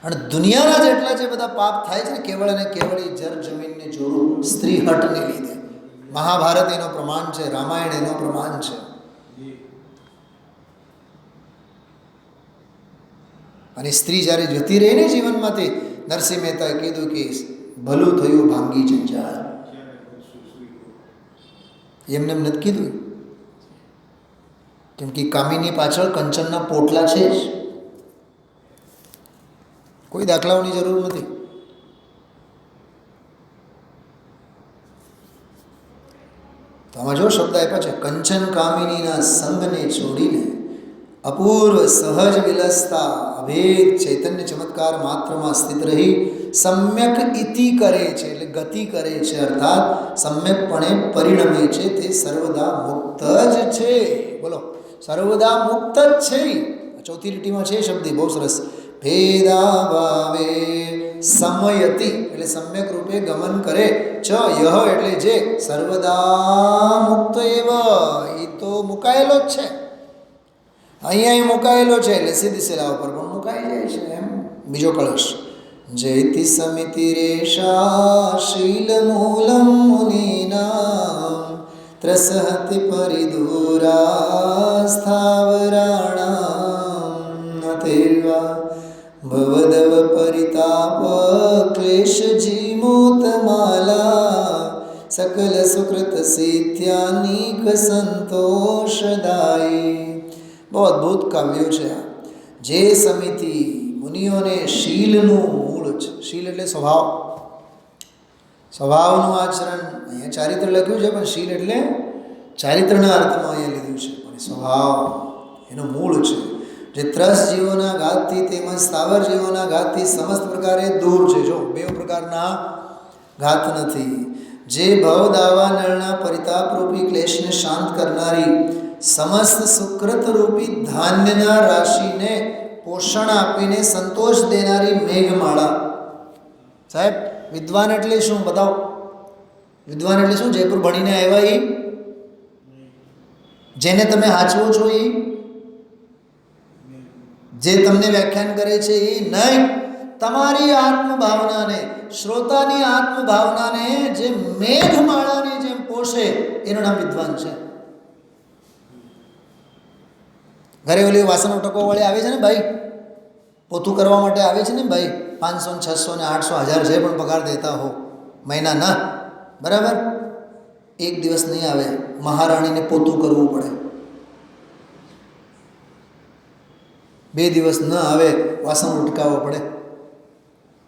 B: અને દુનિયાના જેટલા જે બધા પાપ થાય છે ને, કેવળ અને કેવળ જર જમીનને જોરું સ્ત્રી હઠને લીધે. મહાભારત એનો પ્રમાણ છે, રામાયણ એનો પ્રમાણ છે. અને સ્ત્રી જ્યારે જતી રહી ને જીવનમાંથી, નરસિંહ મહેતાએ કીધું કે ભલું થયું ભાંગી જંજાળ. એમને એમ નથી કીધું, કેમ કે કામિની પાછળ કંચનના પોટલા છે જ. કોઈ દાખલાઓની જરૂર નથી. તો આમાં જો શબ્દ આપ્યા છે, કંચન કામિનીના સંગને છોડીને અપૂર્વ સહજ વિલસતા અભેદ ચૈતન્ય ચમત્કાર માત્રમાં સ્થિત રહી સમ્યક ઇતિ કરે છે, એટલે ગતિ કરે છે, અર્થાત સમ્યકપણે પરિણમે છે. તે સર્વદા મુક્ત જ છે. બોલો, સર્વદા મુક્ત જ છે. ચોથી લીટીમાં છે શબ્દ બહુ સરસ. ભેદાભાવે સમયતિ એટલે સમ્યક રૂપે ગમન કરે. ચ યહ એટલે જે સર્વદા મુક્ત એવ, એ તો મુકાયેલો જ છે. અહીંયા મુકાયેલો છે એટલે સીધી શિલા ઉપર પણ મુકાઈ જાય છે. એમ બીજો કળશ. જયતિ સમિતિ રેષા શીલ મૂલમ મુનિનામ ત્રસહતિ પરિદૂરા સ્થાવરાણામ તેવા ભવદવ પરિતાપ ક્લેશ જીમોતમાલા સકલ સુકૃત સિદ્ધ્યાનિક સંતોષદાયી. બહુ અદ્ભુત કાવ્યો છે આ. જે સમિતિ મુનિઓને શીલનું મૂળ છે. શીલ એટલે સ્વભાવ, સ્વભાવનું આચરણ. અહીંયા ચારિત્ર લખ્યું છે, પણ શીલ એટલે ચારિત્રના અર્થમાં અહીંયા લીધું છે. પણ સ્વભાવ એનું મૂળ છે, જે ત્રસ જીવોના ઘાતથી તેમજ સ્થાવર જીવોના ઘાતથી સમસ્ત પ્રકારે દૂર છે. જો બે પ્રકારના ઘાત નથી. જે ભવ દાવા નળના પરિતાપરૂપી ક્લેશને શાંત કરનારી સમસ્ત સુકૃતરૂપી ધાન્યના રાશિને પોષણ આપીને સંતોષ દેનારી મેઘમાળા. સાહેબ, વિદ્વાન એટલે શું? બતાવો. વિદ્વાન એટલે શું? જયપુર ભણીને આવ્યા એ, જેને તમે હાચવો છો એ, જે તમને વ્યાખ્યાન કરે છે એ નહીં. તમારી આત્મભાવનાને, શ્રોતાની આત્મભાવનાને જે મેઘમાળાની જેમ પોષે, એનું નામ વિદ્વાન છે. ઘરે ઓલી વાસણ ઉટકવાવાળી આવે છે ને ભાઈ, પોતું કરવા માટે આવે છે ને ભાઈ, 500 ને 600 ને 800 1000 જે પણ પગાર દેતા હો મહિનાના, બરાબર, એક દિવસ નહીં આવે, મહારાણીને પોતું કરવું પડે. 2 દિવસ ન આવે, વાસણ ઉટકાવવા પડે.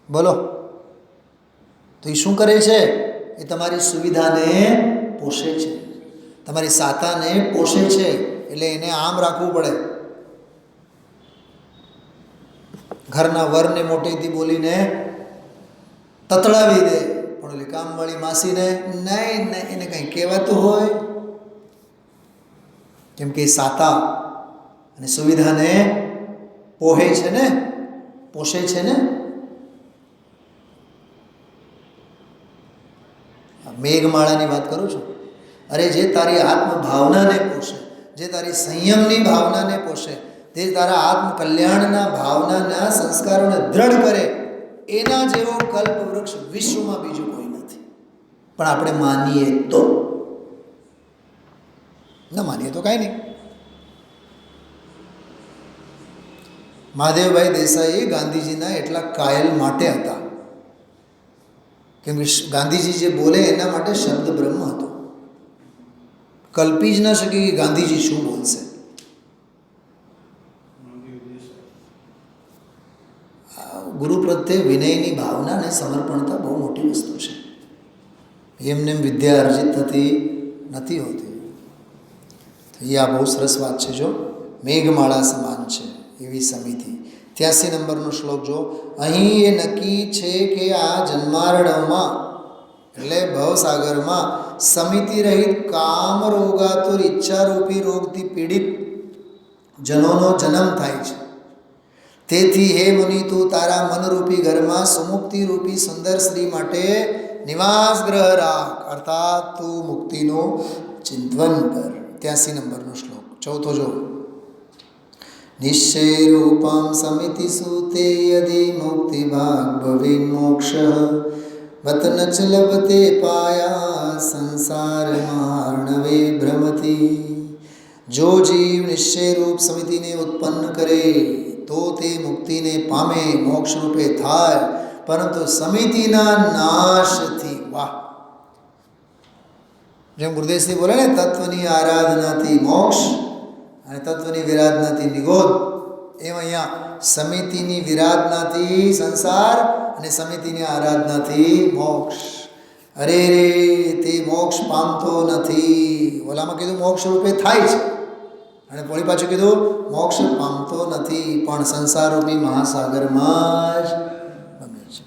B: બોલો, તો એ શું કરે છે? એ તમારી સુવિધાને પોષે છે, તમારી સાતાને પોષે છે. એટલે એને આમ રાખવું પડે. ઘરના વરને મોટેથી બોલીને તતડાવી દે, પણ ઓલી કામવાળી માસીને નહીં, એને કંઈ કહેવાતું હોય, કેમ કે સાતા અને સુવિધાને પોહે છે ને, પોષે છે ને. મેઘમાળાની વાત કરું છું. અરે જે તારી આત્મભાવનાને પોષે, જે તારી સંયમની ભાવનાને પોષે, જે તારા આત્મકલ્યાણના ભાવનાના સંસ્કારોને દ્રઢ કરે, એના જેવો કલ્પવૃક્ષ વિશ્વમાં બીજું કોઈ નથી. પણ આપણે માનીએ તો, ન માનીએ તો કાંઈ નહીં. મહાદેવભાઈ દેસાઈ ગાંધીજીના એટલા કાયલ માટે હતા કેમ કે ગાંધીજી જે બોલે એના માટે શબ્દ બ્રહ્મ હતો. કલ્પી જ ન શકે કે ગાંધીજી શું બોલશે. ગુરુ પ્રત્યે વિનયની ભાવના અને સમર્પણતા બહુ મોટી વસ્તુ છે. એમને વિદ્યા અર્જિત થતી નથી હોતી. તો એ આ બહુ સરસ વાત છે. જો મેઘમાળા સમાન છે એવી સમિતિ. 83 નંબરનો શ્લોક જો. અહીં એ નક્કી છે કે આ જન્મારણવમાં એટલે ભવસાગરમાં સમિતિ રહિત કામ રોગાતુર ઈચ્છારૂપી રોગથી પીડિત જનોનો જન્મ થાય છે. તેથી હે મુનિ, તું તારા મનરૂપી ઘરમાં સુમુક્તિરૂપી સુંદર સ્ત્રી માટે નિવાસ ગ્રહ રાખ, અર્થાત તું મુક્તિનું ચિંતન કર. 83 નંબરનો શ્લોક. ચોથો જો. નિશ્ચય રૂપમ સમિતિ સૂતે યદિ મુક્તિ ભાગ ભવે મોક્ષ વતન ચ લભતે પાયા સંસાર માર્ણવે ભ્રમતી. જો જીવ નિશ્ચય રૂપ સમિતિને ઉત્પન્ન કરે તો તે મુક્તિને પામે, મોક્ષ રૂપે થાય. પરંતુ સમિતિના નાશથી, વાહ, જેમ ગુરુદેવસિંહ બોલે ને, તત્વની આરાધનાથી મોક્ષ અને તત્વની વિરાધનાથી નિગોધ, એમ અહીંયા સમિતિની વિરાધનાથી સંસાર અને સમિતિની આરાધનાથી મોક્ષ. અરે રે, તે મોક્ષ પામતો નથી. ઓલામાં કીધું મોક્ષ રૂપે થાય છે, અને પોળી પાછું કીધું મોક્ષ પામતો નથી, પણ સંસારરૂપી મહાસાગરમાં જ બને છે.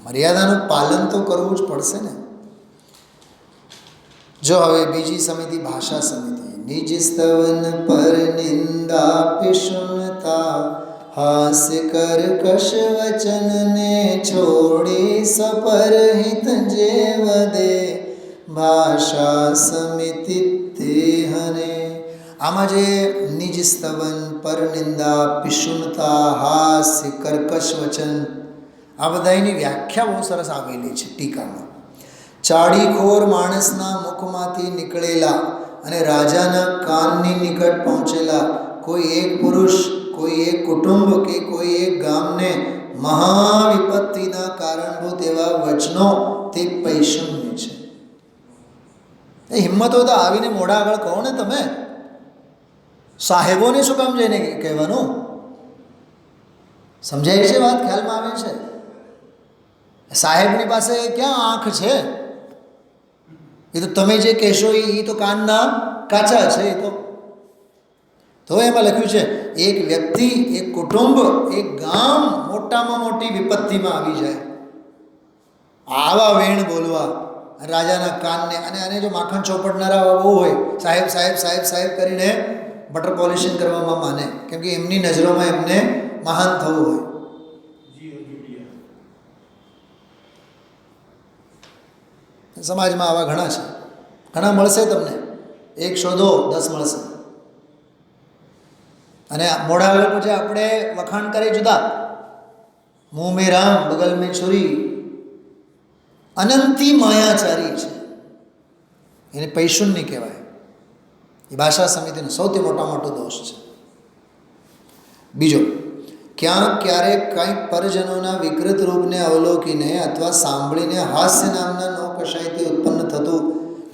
B: મર્યાદાનું પાલન તો કરવું જ પડશે ને. જો હવે બીજી સમિતિ ભાષા સમિતિ. નિજ સ્તવન પર નિંદા પિશુનતા હાસ્ય કર કશ વચન ને છોડી સપરહિત જે વદે ભાષા સમિતિ તે હને. આમાં જે નિજ સ્તવન, પર નિંદા, પિશુનતા, હાસ્ય, કર્કશ વચન, આ બધાની વ્યાખ્યા બહુ સરસ આવેલી છે ટીકામાં. ચાડીખોર માણસના મુખમાંથી નીકળેલા અને રાજાના કાનની નિકટ પહોંચેલા કોઈ એક પુરુષ, કોઈ એક કુટુંબ કે કોઈ એક ગામને મહાવિપત્તિના કારણભૂત એવા વચનો તે પૈશુન્ય છે. એ હિંમત હોય તો આવીને મોઢા આગળ કહો ને તમે. સાહેબોને શું કામ જઈને કહેવાનું? સમજાય છે વાત? ખ્યાલમાં આવે છે? સાહેબની પાસે ક્યાં આંખ છે? એ તો તમે જે કહેશો એ તો કાનના કાચા છે. એ તો એમાં લખ્યું છે એક વ્યક્તિ, એક કુટુંબ, એક ગામ મોટામાં મોટી વિપત્તિમાં આવી જાય, આવા વેણ બોલવા રાજાના કાનને. અને આને જો માખણ ચોપડનારા બહુ હોય, સાહેબ સાહેબ સાહેબ સાહેબ કરીને બટર પોલિશિંગ કરવામાં માને, કેમ કે એમની નજરોમાં એમને મહાન થવું હોય. સમાજમાં આવા ઘણા છે, ઘણા મળશે તમને. એક શોધો 10 મળશે. અને મોઢા આગળ પછી આપણે વખાણ કરે જુદા. મુંહ મેં રામ બગલ મેં છુરી, અનંતી માયાચારી છે, એને પૈશુન્ય કહેવાય. એ ભાષા સમિતિનો સૌથી મોટો દોષ છે. બીજો, ક્યાંક ક્યારેક કંઈક પરજનોના વિકૃત રૂપને અવલોકીને અથવા સાંભળીને હાસ્ય નામના નૌકશાહીથી ઉત્પન્ન થતું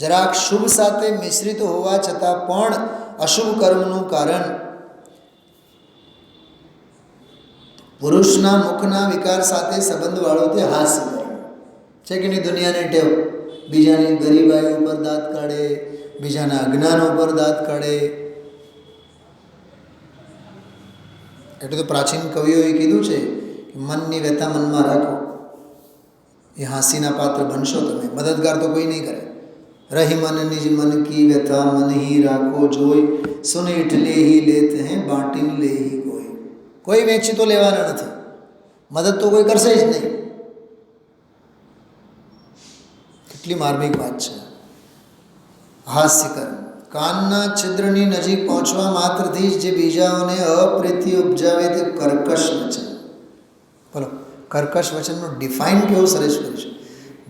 B: જરાક શુભ સાથે મિશ્રિત હોવા છતાં પણ અશુભ કર્મનું કારણ પુરુષના મુખના વિકાર સાથે સંબંધવાળો તે હાસ્ય કર્મ છે કે નહીં? દુનિયાને ટેવ, બીજાની ગરીબાઈ ઉપર દાંત કાઢે, બીજાના અજ્ઞાન ઉપર દાંત કાઢે. એટલે તો પ્રાચીન કવિઓએ કીધું છે કે મનની વ્યથા મનમાં રાખો, એ હાંસીના પાત્ર બનશો તમે. મદદગાર તો કોઈ નહીં કરે. રહી મન નિજ મન કી વ્યથા મન હી રાખો જોઈ, સુન ઇટલે હી લેતે હૈ બાંટીન લે હી કોઈ. કોઈ વેચી તો લેવાના નથી, મદદ તો કોઈ કરશે જ નહીં. કેટલી માર્મિક વાત છે. હાસ્ય કર્મ કાનના છિદ્રની નજીક પહોંચવા માત્રથી જ જે બીજાઓને અપ્રીતિ ઉપજાવે તે કર્કશ વચન. બોલો, કર્કશ વચનનું ડિફાઇન કેવું સરસ કર્યું છે.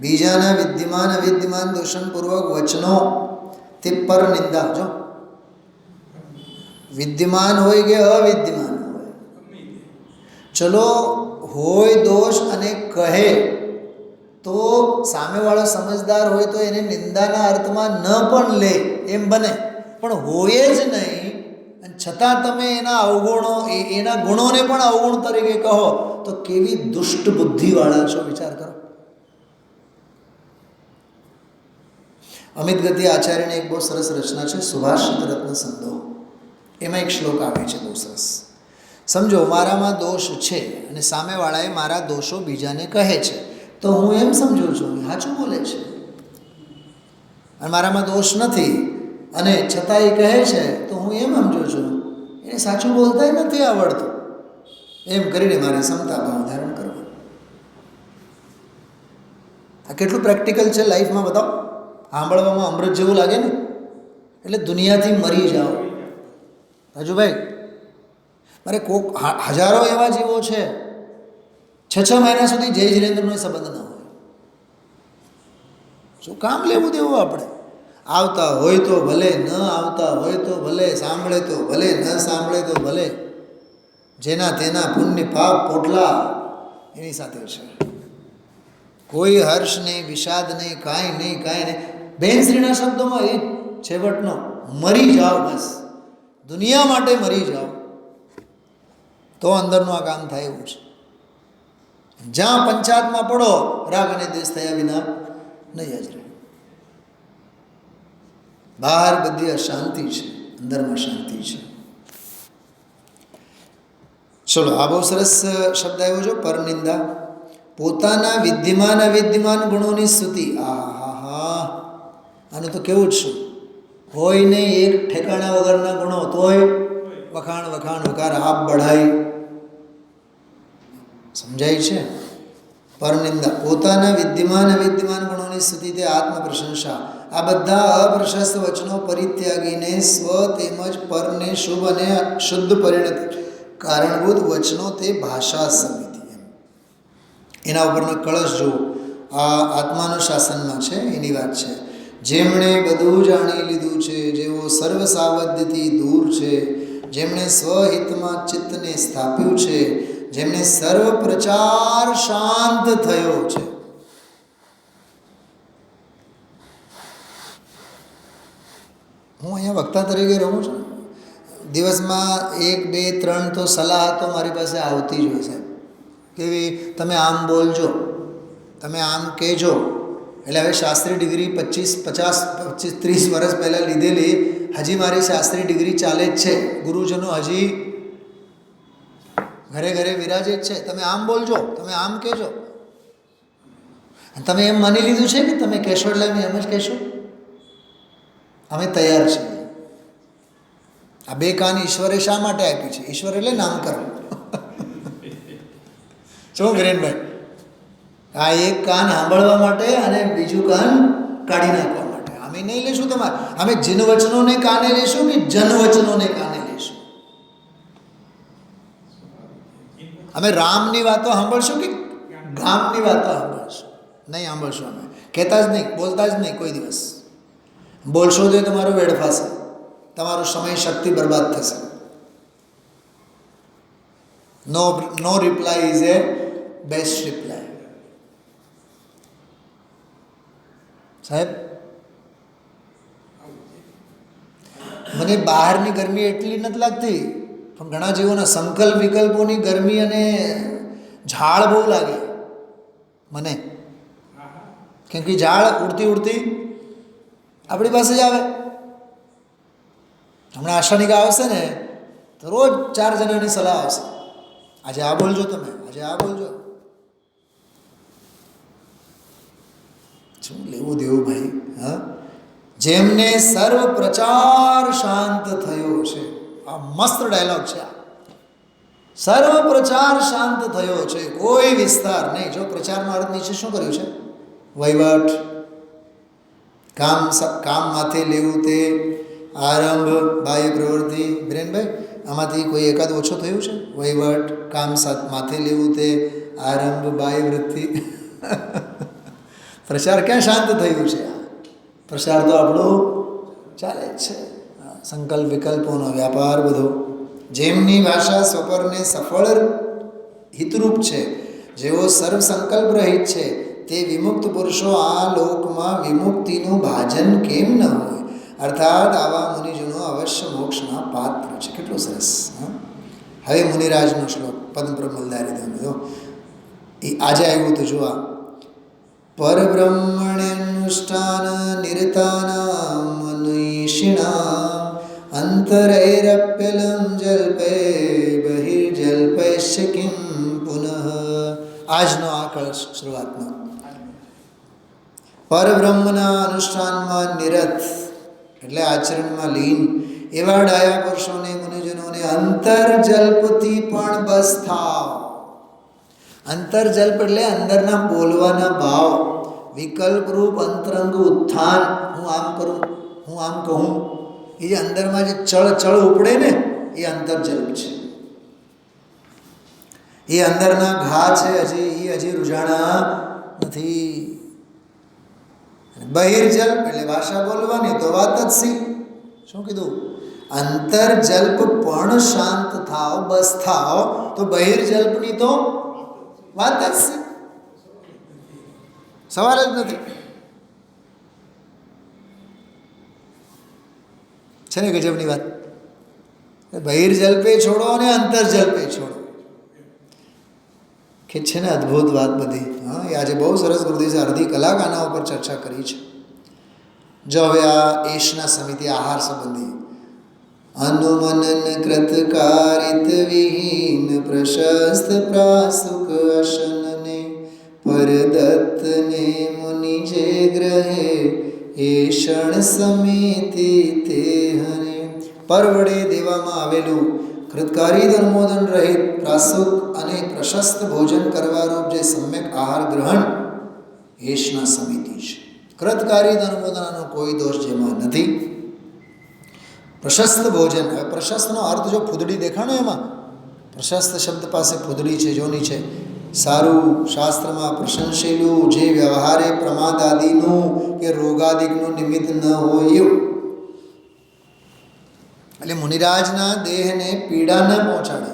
B: બીજાના વિદ્યમાન અવિદ્યમાન દૂષણપૂર્વક વચનો તે પર નિંદા. જો વિદ્યમાન હોય કે અવિદ્યમાન હોય, ચલો હોય દોષ અને કહે તો સામેવાળો સમજદાર હોય તો એને નિંદાના અર્થમાં ન પણ લે એમ બને, પણ હોય જ નહીં અને છતાં તમે એના અવગુણો એના ગુણોને પણ અવગુણ તરીકે કહો તો કેવી દુષ્ટ બુદ્ધિવાળા છો, વિચાર કરો. અમિત ગતિ આચાર્યની એક બહુ સરસ રચના છે, સુભાષિત રત્ન સંદોહ. એમાં એક શ્લોક આવે છે બહુ સરસ. સમજો મારામાં દોષ છે અને સામેવાળાએ મારા દોષો બીજાને કહે છે, તો હું એમ સમજું છું સાચું બોલે છે. અને મારામાં દોષ નથી અને છતાં એ કહે છે તો હું એમ સમજું છું એને સાચું બોલતા નથી આવડતું. એમ કરીને મારે સમતા ભાવ ધારણ કરવો. આ કેટલું પ્રેક્ટિકલ છે લાઈફમાં, બતાવો. સાંભળવામાં અમૃત જેવું લાગે ને, એટલે દુનિયાથી મરી જાઓ. રાજુભાઈ, મારે કોક હજારો એવા જીવો છે 6 મહિના સુધી જય જીરેન્દ્રનો સંબંધ ન હોય. શું કામ લેવું દેવું આપણે? આવતા હોય તો ભલે, ન આવતા હોય તો ભલે, સાંભળે તો ભલે, ન સાંભળે તો ભલે, જેના તેના પુણ્ય પાપ પોટલા એની સાથે છે. કોઈ હર્ષ નહીં, વિષાદ નહીં, કાંઈ નહીં. બેનશ્રીના શબ્દોમાં એ છેવટનો, મરી જાઓ બસ, દુનિયા માટે મરી જાઓ તો અંદરનું આ કામ થાય એવું છે. જ્યાં પંચાયતમાં પડો રાગ અને દ્વેષ થયા વિના નહીં જ રહે. બહાર બધી અશાંતિ છે, અંદરમાં શાંતિ છે. ચલો, આ બહુ સરસ શબ્દ આવ્યો છે, પરનિંદા. પોતાના વિદ્યમાન અવિદ્યમાન ગુણોની સ્તુતિ. આનું તો કેવું જ શું હોય નહીં, એક ઠેકાણા વગરના ગુણો તોય વખાણ વખાણ આપ બઢાઈ. સમજાય છે? પરનિંદા પોતાના વિદ્યમાન અવિદ્યમાન ગુણોની સ્તુતિ તે આત્મપ્રશંસા. આ બધા અપ્રશસ્ત વચનો પરિત્યાગીને સ્વ તેમજ પરને શુભ અને શુદ્ધ પરિણત કારણભૂત વચનો તે ભાષા સમિતિ. એના ઉપરનો કળશ જો આ આત્માનુશાસનમાં છે એની વાત છે. જેમણે બધું જાણી લીધું છે, જેઓ સર્વ સાવધ્યથી દૂર છે, જેમણે સ્વહિતમાં ચિત્તને સ્થાપ્યું છે, જેમને સર્વ પ્રચાર શાંત થયો છે. હું અહીંયા વક્તા તરીકે રહું છું, દિવસમાં 1, 2, 3 તો સલાહ તો મારી પાસે આવતી જ હોય સાહેબ. કેવી? તમે આમ બોલજો, તમે આમ કહેજો. એટલે હવે શાસ્ત્રી ડિગ્રી 25-30 વર્ષ પહેલાં લીધેલી, હજી મારી શાસ્ત્રી ડિગ્રી ચાલે જ છે. ગુરુજનો હજી ઘરે ઘરે વિરાજે જ છે. તમે આમ બોલજો, તમે આમ કહેજો. તમે એમ માની લીધું છે કે તમે કહેશો એટલે અમે એમ જ કહેશું. અમે તૈયાર છીએ. આ 2 કાન ઈશ્વરે શા માટે આપી છે? ઈશ્વર એટલે નામકરણ. શું વિરેનભાઈ? આ એક કાન સાંભળવા માટે અને બીજું કાન કાઢી નાખવા માટે. અમે નહીં લેશું તમારે. અમે જીન વચનોને કાને લેશું કે જન વચનોને કાને લેશું? અમે રામની વાતો સાંભળશું કે ગામની વાતો સાંભળશું? નહીં સાંભળશું. અમે કહેતા જ નહીં, બોલતા જ નહીં કોઈ દિવસ. બોલશો તો તમારો વેડફાશે. તમારો સમય શક્તિ બરબાદ થશે. No reply is a best reply. સાહેબ, મને બહારની ગરમી એટલી નથી લાગતી, પણ ઘણા જીવોના સંકલ્પ વિકલ્પોની ગરમી અને ઝાડ બહુ લાગે મને. કેમ કે ઝાડ ઉડતી ઉડતી આપણી પાસે જ આવે. હમણાં આશાનિકા આવશે ને તો રોજ 4 જણાની સલાહ આવશે, આજે આ બોલજો, તમે આજે આ બોલજો. શું લેવું દેવું ભાઈ? હા, જેમને સર્વ પ્રચાર શાંત થયો છે. આ મસ્ત ડાયલોગ છે. આ સર્વ પ્રચાર શાંત થયો છે, કોઈ વિસ્તાર નહીં. જો પ્રચારનો અર્થ નીચે શું કર્યું છે? વહીવટ, કામ માથે લેવું તે, આરંભ, બાહ્ય પ્રવૃત્તિ. વીરેનભાઈ, આમાંથી કોઈ એકાદ ઓછો થયું છે? વહીવટ, કામ માથે લેવું તે, આરંભ, બાહ્ય વૃત્તિ. પ્રચાર ક્યાં શાંત થયું છે? પ્રચાર તો આપણો ચાલે જ છે. સંકલ્પ વિકલ્પોનો વ્યાપાર બધો. જેમની ભાષા સ્વપરને સફળ હિતરૂપ છે, જેઓ સર્વ સંકલ્પ રહિત છે, તે વિમુક્ત પુરુષો આ લોકમાં વિમુક્તિનું ભાજન કેમ ન હોય? અર્થાત આવા મુનિજનો અવશ્ય મોક્ષના પાત્ર છે. કેટલું સરસ! હવે મુનિરાજનો શ્લોક પદ્મબ્રહ્મલદારી દેવનો એ આજે આવ્યું હતું. જોવા પરબ્રહ્મણ્યનુષ્ઠાન નિરતાનામ મનુષ્યિણામ અંતરૈરપ્યલમ જલ્પે બહિર્જલ્પૈશ્ય કિમ પુનઃ. આજનો આ કળશ શરૂઆતનો પરબ્રહ્મના અનુષ્ઠાનમાં નિરત એટલે આચરણમાં લીન એવા ડાયા પુરુષોને મુનિજનોને અંતરજલ્પથી પણ બસ થાવ. અંતરજલ્પ એટલે અંદરના બોલવાના ભાવ, વિકલ્પરૂપ અંતરંગ ઉત્થાન. હું આમ કરું, હું આમ કહું, એ જે અંદરમાં જે ચળ ઉપડે ને એ અંતરજલ્પ છે. એ અંદરના ઘા છે, હજી રૂઝાણા નથી. બહિર્જલ્પ એટલે ભાષા બોલવાની, તો વાત જ શીખ. શું કીધું? અંતરજલ્પ પણ શાંત થાવ, બસ થાવ, તો બહિર્જલ્પની તો વાત જ શીખ. સવાલ જ નથી. છે ને ગજબની વાત? બહિર્જલ્પે છોડો અને અંતરજલ્પે છોડો. કે છે ને અદ્ભુત વાત બધી. હા, એ આજે બહુ સરસ ગુરુદેવ અડધી કલાક આના ઉપર ચર્ચા કરી છે. જો હવે આ એશના સમિતિ આહાર સંબંધી અનુમનન કૃતકારિત વિહીન પ્રશસ્ત પ્રાસુક અશનને પરદત્તને મુનિ જે ગ્રહે એષણ સમિતિ તે હરે. પર વડે દેવામાં આવેલું કૃતકારી અનુમોદન રહિત પ્રાસુક અને પ્રશસ્ત ભોજન કરવારૂપ જે સમ્યક આહાર ગ્રહણ એશના સમિતિ છે. કૃતકારી અનુમોદનનો કોઈ દોષ જેમાં નથી. પ્રશસ્ત ભોજન. હવે પ્રશસ્તનો અર્થ જો ફૂદડી દેખાણો, એમાં પ્રશસ્ત શબ્દ પાસે ફૂદડી છે, જોની છે. સારું, શાસ્ત્રમાં પ્રશંસેલું, જે વ્યવહારે પ્રમાદ આદિનું કે રોગાદિકનું નિમિત્ત ન હોય એવું. એટલે મુનિરાજના દેહને પીડા ન પહોંચાડે,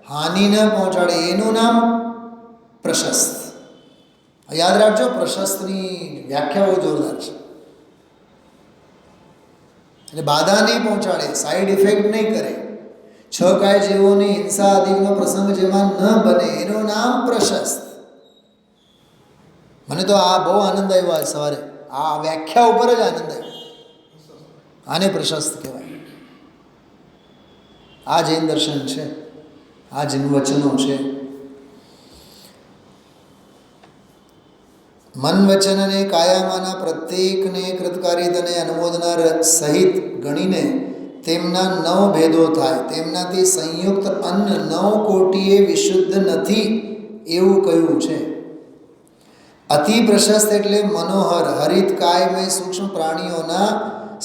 B: હાનિ ન પહોંચાડે, એનું નામ પ્રશસ્ત. યાદ રાખજો, પ્રશસ્તની વ્યાખ્યા બહુ જોરદાર છે. એટલે બાધા નહીં પહોંચાડે, સાઈડ ઇફેક્ટ નહીં કરે, 6 કાય જીવોની હિંસા આદિનો પ્રસંગ જેમાં ન બને, એનું નામ પ્રશસ્ત. મને તો આ બહુ આનંદ આવ્યો આજ સવારે, આ વ્યાખ્યા ઉપર જ આનંદ આવ્યો. આને પ્રશસ્ત કહેવાય. આ જૈન દર્શન છે, આ જૈન વચનો છે. મન વચન અને કાયામાંના પ્રત્યેકને કૃતકારિત અને અનુમોદના સહિત ગણીને તેમના 9 ભેદો થાય. તેમનાથી સંયુક્ત અન્ન 9 કોટીએ વિશુદ્ધ નથી એવું કહ્યું છે. અતિ પ્રશસ્ત એટલે મનોહર, હરિત, કાયમય સૂક્ષ્મ પ્રાણીઓના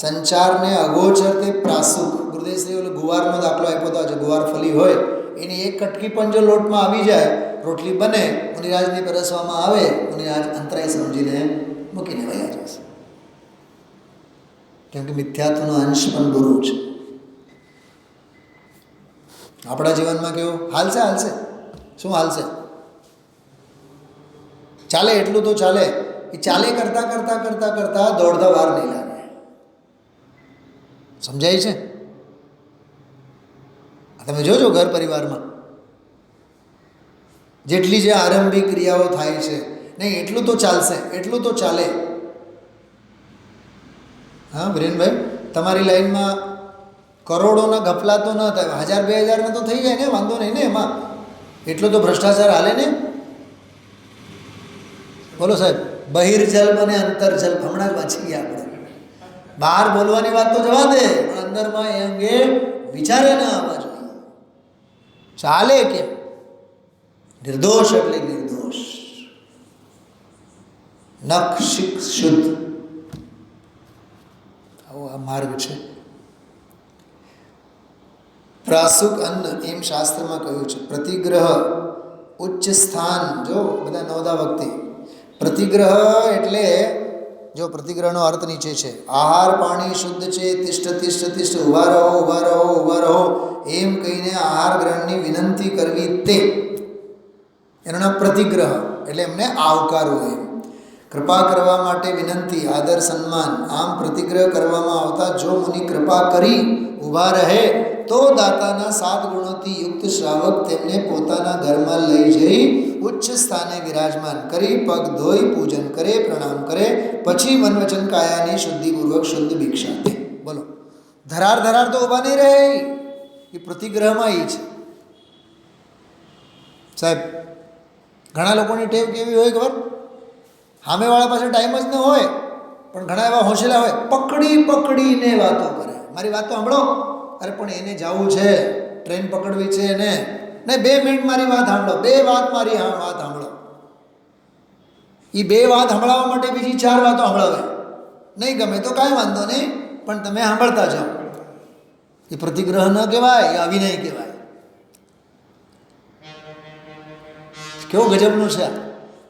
B: સંચારને અગોચર તે પ્રાસુક. ગુરુદેવશ્રી ઓલો ગુવારનો દાખલો આપ્યો હતો. આજે ગુવાર ફલી હોય એની એક કટકી પણ જો લોટમાં આવી જાય, રોટલી બને, મુનિરાજની પરસવામાં આવે, મુનિરાજ અંતરાય સમજીને મૂકીને વયા જશે. કેમ કે મિથ્યાત્વનો અંશ પણ ગુરુ છે. આપણા જીવનમાં કેવું હાલશે હાલશે શું હાલશે? ચાલે એટલું તો ચાલે. એ ચાલે કરતાં કરતાં કરતાં કરતાં દોડતા વાર નહીં લાગે. સમજાય છે? તમે જોજો ઘર પરિવારમાં જેટલી જે આરંભિક ક્રિયાઓ થાય છે, નહીં એટલું તો ચાલશે, એટલું તો ચાલે. હા વિરેનભાઈ, તમારી લાઈનમાં કરોડોના ગફલા તો ન થાય, 1000-2000 તો થઈ જાય ને, વાંધો નહીં ને એમાં. એટલો તો ભ્રષ્ટાચાર હાલે ને. બોલો સાહેબ, બહિર્જલ અને અંતર્જલ હમણાં જ વાંચી ગયા આપણે. બહાર બોલવાની વાત તો જવા દે, પણ અંદરમાં એ અંગે વિચારે ના આવવા જોઈએ. ચાલે કેમ? નિર્દોષ એટલે નિર્દોષ, નખ શિક શુદ્ધ, આવો આ માર્ગ છે. પ્રાસુક અન્ન એમ શાસ્ત્રમાં કહ્યું છે. પ્રતિગ્રહ ઉચ્ચ સ્થાન. જો બધા નવદા ભક્તિ પ્રતિગ્રહ એટલે જો પ્રતિગ્રહનો અર્થ નીચે છે. આહાર પાણી શુદ્ધ છે, તિષ્ઠ તિષ્ઠ તિષ્ઠ, ઊભા રહો ઊભા રહો ઊભા રહો એમ કહીને આહાર ગ્રહણની વિનંતી કરવી, તે એનું નામ પ્રતિગ્રહ. એટલે એમને આવકારવું, એમ કૃપા કરવા માટે વિનંતી, આદર સન્માન. આમ પ્રતિગ્રહ કરવામાં આવતા જો મુનિ કૃપા કરી ઊભા રહે તો દાતાના 7 ગુણોથી યુક્ત શ્રાવક તેમને પોતાના ઘરમાં લઈ જઈ ઉચ્ચ સ્થાને વિરાજમાન કરી પગ ધોઈ પૂજન કરે, પ્રણામ કરે, પછી મન વચન કાયાની શુદ્ધિપૂર્વક શુદ્ધ ભિક્ષા દે. બોલો, ધરાર ધરાર તો ઊભા નહીં રહે. એ પ્રતિગ્રહમાં એ છે સાહેબ. ઘણા લોકોની ટેવ કેવી હોય ખબર? સામેવાળા પાસે ટાઈમ જ ન હોય, પણ ઘણા એવા હોશિયાર હોય, પકડી પકડીને વાતો કરે. મારી વાત તો સાંભળો. અરે પણ એને જવું છે, ટ્રેન પકડવી છે એને, ને 2 મિનિટ મારી વાત સાંભળો, 2 વાત મારી વાત સાંભળો. એ 2 વાત સાંભળવા માટે બીજી 4 વાતો સાંભળાવે. નહીં ગમે તો કાંઈ વાંધો નહીં, પણ તમે સાંભળતા જાઓ. એ પ્રતિગ્રહ ન કહેવાય, એ અવિનય કહેવાય. કેવું ગજબનું છે આ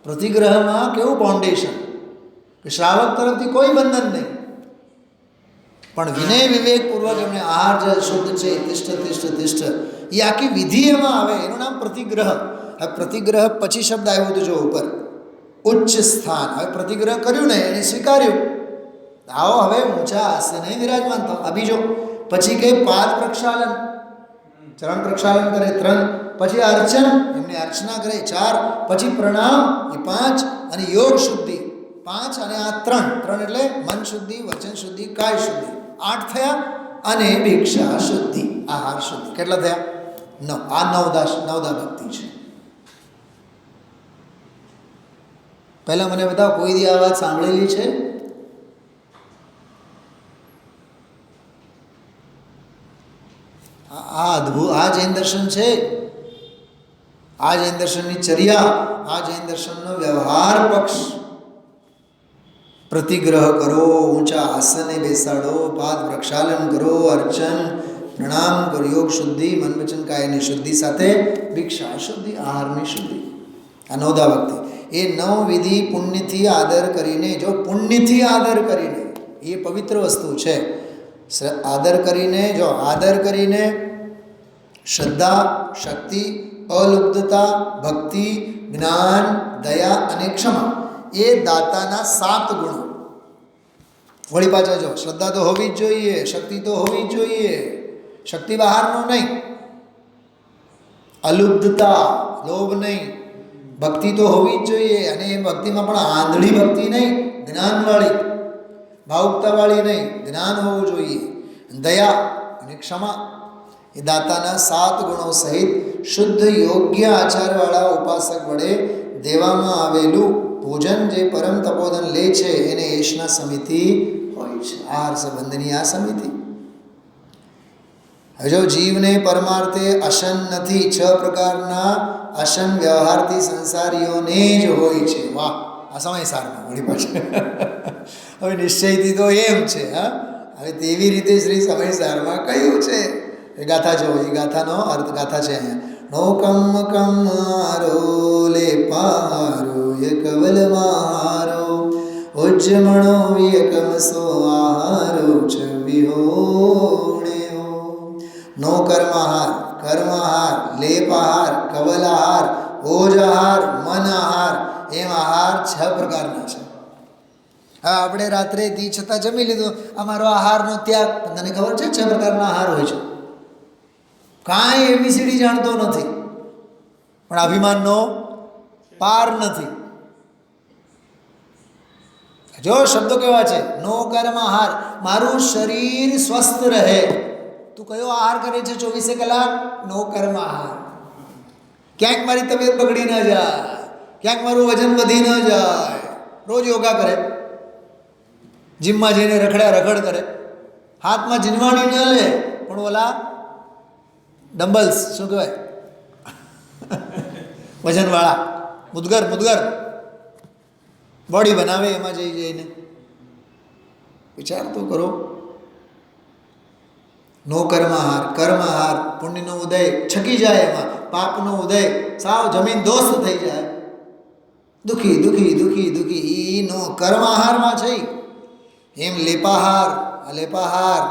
B: પ્રતિગ્રહમાં, કેવું ફાઉન્ડેશન કે શ્રાવક તરફથી કોઈ બંધન નહીં, પણ વિનય વિવેકપૂર્વક એમને આહાર જે શુદ્ધ છે, તિષ્ઠ તિષ્ઠ તિષ્ઠ, એ આખી વિધિ એમાં આવે. એનું નામ પ્રતિગ્રહ. હવે પ્રતિગ્રહ પછી શબ્દ આવ્યો હતો જો ઉપર, ઉચ્ચ સ્થાન. હવે પ્રતિગ્રહ કર્યું ને, એને સ્વીકાર્યું, આવો હવે ઊંચા આસને વિરાજમાન થાવ. આ બીજો. પછી કે પાદ પ્રક્ષાલન, ચરણ પ્રક્ષાલન કરે 3, પછી અર્ચન, એમને અર્ચના કરે 4, પછી પ્રણામ એ 5, અને યોગ શુદ્ધિ 5, અને આ 3 એટલે મન શુદ્ધિ, વચન શુદ્ધિ, કાય શુદ્ધિ 8 થયા, અને ભિક્ષા શુદ્ધિ, આહાર શુદ્ધિ. કેટલા થયા? 9. આ નવદા ભક્તિ છે. પહેલા મને બતાવો, કોઈ દી આ વાત સાંભળેલી છે? આ અદ્ભુત, આ જૈન દર્શન છે. આ જૈન દર્શનની ચર્યા, આ જૈન દર્શનનો વ્યવહાર પક્ષ. પ્રતિગ્રહ કરો, ઊંચા આસને બેસાડો, પાદ પ્રક્ષાલન કરો, અર્ચન પ્રણામ કરો, યોગ શુદ્ધિ, મન વચન કાયની શુદ્ધિ સાથે ભિક્ષા શુદ્ધિ, આહારની શુદ્ધિ. આ નવદા ભક્તિ. એ 9 વિધિ પુણ્યથી આદર કરીને, જો પુણ્યથી આદર કરીને, એ પવિત્ર વસ્તુ છે. આદર કરીને, જો આદર કરીને શ્રદ્ધા, શક્તિ, અલુપ્તતા, ભક્તિ, જ્ઞાન, દયા અને ક્ષમા, એ દાતાના 7 ગુણો. વળી પાછા જો, શ્રદ્ધા તો હોવી જ જોઈએ, શક્તિ તો હોવી જ જોઈએ, શક્તિ બહારનો નહીં, અલુબ્ધતા, લોભ નહીં, ભક્તિ તો હોવી જ જોઈએ, અને એ ભક્તિમાં પણ આંધળી ભક્તિ નહીં, જ્ઞાનવાળી, ભાવુકતાવાળી નહીં, જ્ઞાન હોવું જોઈએ, દયા અને ક્ષમા. એ દાતાના 7 ગુણો સહિત શુદ્ધ યોગ્ય આચારવાળા ઉપાસક વડે દેવામાં આવેલું ભોજન જે પરમ તપોધન લે છે, એને એશના સમિતિ હોય છે. આહાર સંબંધની આ સમિતિ. હવે જો જીવને પરમાર્થે અશન નથી, 6 પ્રકારના અશન વ્યવહારથી સંસારીઓને જ હોય છે. વાહ, આ સમય સારમાં વળી પાછળ હવે નિશ્ચયથી તો એમ છે. હા, હવે તેવી રીતે શ્રી સમય સારમાં કહ્યું છે. એ ગાથા જો, એ ગાથાનો અર્થ ગાથા છે અહીંયા. નો કમ કમારો લે પારો એ કવલ મારો, ઉજ્જમણો વિયકમ સો આહારો છવિહોણ્યો. નો કર્મહાર, કર્મહાર, લેપાહાર, કવલાહાર, ઓજાહાર, મન આહાર એમ આહાર 6 પ્રકારના છે. હા, આપણે રાત્રે દી છતાં જમી લીધું, અમારો આહારનો ત્યાગ. તને ખબર છે 6 પ્રકારના આહાર હોય છે? કાંઈ એબીસીડી જાણતો નથી, પણ અભિમાનનો પાર નથી. જો શબ્દો કેવા છે, નો કર્મ આહાર, મારું શરીર સ્વસ્થ રહે. તું કયો આહાર કરે છે 24 કલાક? નો કર્મ આહાર. ક્યાંક મારી તબિયત બગડી ન જાય, ક્યાંક મારું વજન વધી ન જાય. રોજ યોગા કરે, જીમમાં જઈને રખડ કરે, હાથમાં જીનવાણી ન લે, પણ ઓલા ડમ્બલ્સ શું કહેવાય વજનવાળા મુદગર બોડી બનાવે, એમાં જઈને વિચાર તો કરો. નો કર્મહાર, કર્મહાર પુણ્યનો ઉદય છકી જાય, એમાં પાપનો ઉદય સાવ જમીન દોસ્ત થઈ જાય. દુખી ઈ નો કર્મહારમાં છે. એમ લેપાહાર, અલેપાહાર.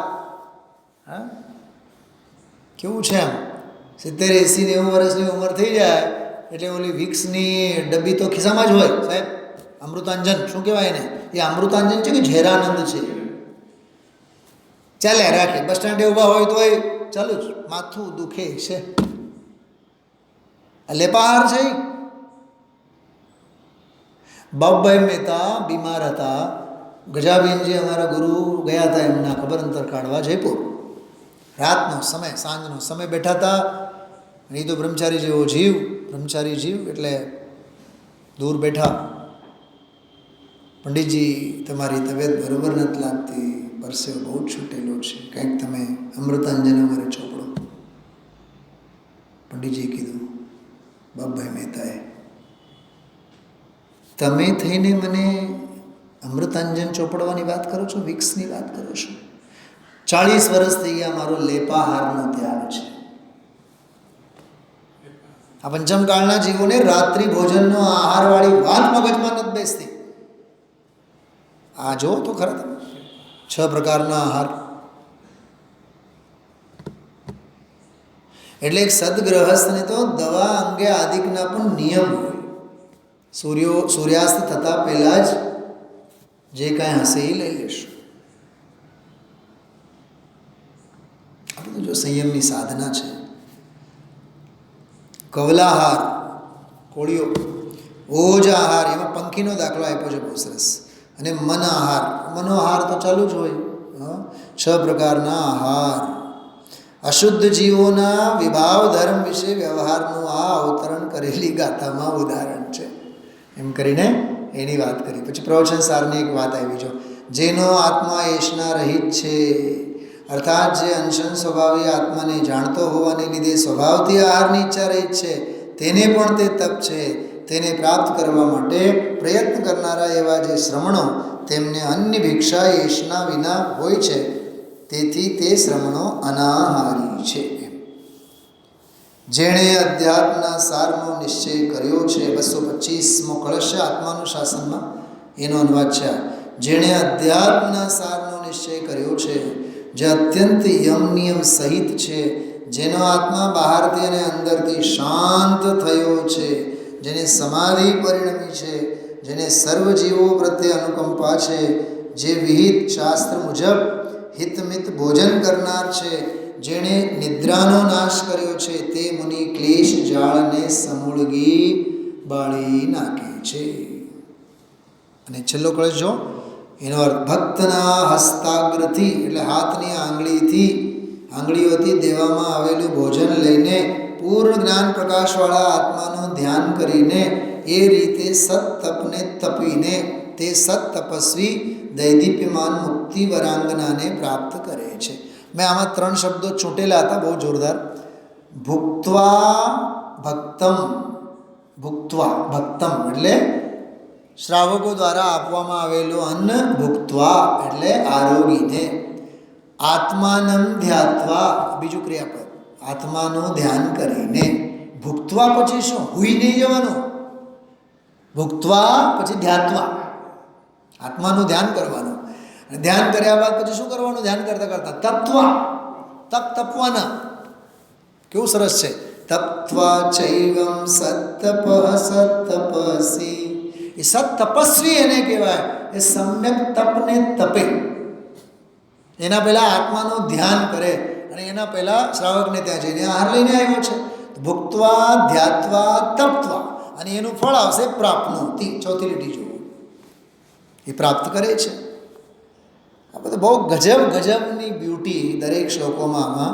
B: હા, કેવું છે આમ 70, 80, 90 વર્ષની ઉંમર થઈ જાય એટલે ઓલી વિક્સની ડબ્બી તો ખિસ્સામાં જ હોય. સાહેબ, અમૃતાંજન શું કહેવાય એને? એ અમૃતાંજન છે કે ઝેરાનંદ છે? ચાલે રાખે, બસ સ્ટેન્ડે ઊભા હોય તોય ચાલુ જ, માથું દુખે છે. લેપાહાર છે. બાબુભાઈ મહેતા બીમાર હતા. ગજાબેનજી અમારા ગુરુ ગયા હતા એમના ખબર અંતર કાઢવા જયપુર. રાતનો સમય, સાંજનો સમય બેઠા હતા. એ તો બ્રહ્મચારી જેવો જીવ, બ્રહ્મચારી જીવ એટલે દૂર બેઠા. પંડિતજી, તમારી તબિયત બરાબર નથી લાગતી, પરસેવો બહુ જ છૂટેલો છે, કંઈક તમે અમૃતાંજન અમારે ચોપડો. પંડિતજીએ કીધું, બાબુભાઈ મહેતાએ, તમે થઈને મને અમૃતાંજન ચોપડવાની વાત કરો છો, વિક્સની વાત કરો છો? 40 વર્ષ થઈ ગયા મારો લેપાહારનો ત્યાગ છે. આ પંચમકાળના જીવોને રાત્રિ ભોજનનો આહારવાળી વાત મગજમાં નથી બેસતી. આ જો તો ખરા તમે 6 પ્રકારના આહાર. એટલે એક સદગ્રહસ્થને તો દવા અંગે આદિકના પણ નિયમ હોય. સૂર્યાસ્ત થતાં પહેલાં જ જે કાંઈ હશે એ લઈ લેશું. આ બધું જો સંયમની સાધના છે. કવલાહાર, કોળીઓ, ઓજ આહાર, એમાં પંખીનો દાખલો આપ્યો છે બહુ સરસ. અને મન આહાર, મનોહાર તો ચાલુ જ હોય. 6 પ્રકારના આહાર. અશુદ્ધ જીવોના વિભાવ ધર્મ વિશે વ્યવહારનું આ અવતરણ કરેલી ગાથામાં ઉદાહરણ છે. એમ કરીને એની વાત કરી. પછી પ્રવચન સારની એક વાત આવી, જો જેનો આત્મા એશના રહિત છે, અર્થાત જે અંશન સ્વભાવી આત્માને જાણતો હોવાને લીધે સ્વભાવથી આહારની ઈચ્છા રહિત છે, તેને પણ તે તપ છે. તેને પ્રાપ્ત કરવા માટે પ્રયત્ન કરનારા એવા જે શ્રમણો, તેમને અન્ય ભિક્ષા એશના વિના હોય છે, તેથી તે શ્રમણો અનાહારી છે. જેણે અધ્યાત્મના સારનો નિશ્ચય કર્યો છે, 225મો કળશ આત્માનું શાસનમાં એનો અનુવાદ છે. જેણે અધ્યાત્મના સારનો નિશ્ચય કર્યો છે, જે અત્યંત યમ નિયમ સહિત છે, જેનો આત્મા બહારથી અને અંદરથી શાંત થયો છે, જેને સમાધિ પરિણમી છે, જેને સર્વ જીવો પ્રત્યે અનુકંપા છે, જે વિહિત શાસ્ત્ર મુજબ હિતમિત ભોજન કરનાર છે, જેણે નિદ્રાનો નાશ કર્યો છે, તે મુનિ ક્લેશ જાળને સમૂળગી બાળી નાખે છે. અને છેલ્લો કળશ જો, એનો અર્થ ભક્તના હસ્તાગ્રથી એટલે હાથની આંગળીઓથી દેવામાં આવેલું ભોજન લઈને પૂર્ણ જ્ઞાન પ્રકાશવાળા આત્માનું ધ્યાન કરીને એ રીતે સત્તપને તપીને તે સત્તપસ્વી દૈદીપ્યમાન મુક્તિ વરાંગનાને પ્રાપ્ત કરે છે. મેં આમાં 3 શબ્દો છૂટેલા હતા, બહુ જોરદાર. ભુક્ત્વા ભક્તમ. ભક્તમ એટલે શ્રાવકો દ્વારા આપવામાં આવેલું અન્ન. ભુક્ત્વા એટલે આરોગીને. આત્માનમ ધ્યાત્વા બીજું ક્રિયાપદ, આત્માનું ધ્યાન કરીને. ભુક્ત્વા પછી શું? હુઈ નહીં જવાનું. ભુક્ત્વા પછી ધ્યાત્વા, આત્માનું ધ્યાન કરવાનું. અને ધ્યાન કર્યા બાદ પછી શું કરવાનું? ધ્યાન કરતા કરતા તપવા, તપવાના. કેવું સરસ છે. તપ્ત્વા ચૈવમ સત્તપઃ સત્તપસી. એ સત્તપસ્વી એને કહેવાય. એ સમ્યક તપને તપે, એના પહેલાં આત્માનું ધ્યાન કરે અને એના પહેલાં શ્રાવકને ત્યાં જઈને આહાર લઈને આવ્યો છે. ભુક્ત્વા ધ્યાત્વા તપ્ત્વા, અને એનું ફળ આવશે પ્રાપ્નોતિ. ચોથી લીટી જુઓ, એ પ્રાપ્ત કરે છે. આ બધું બહુ ગજબની બ્યુટી દરેક શ્લોકોમાં આમાં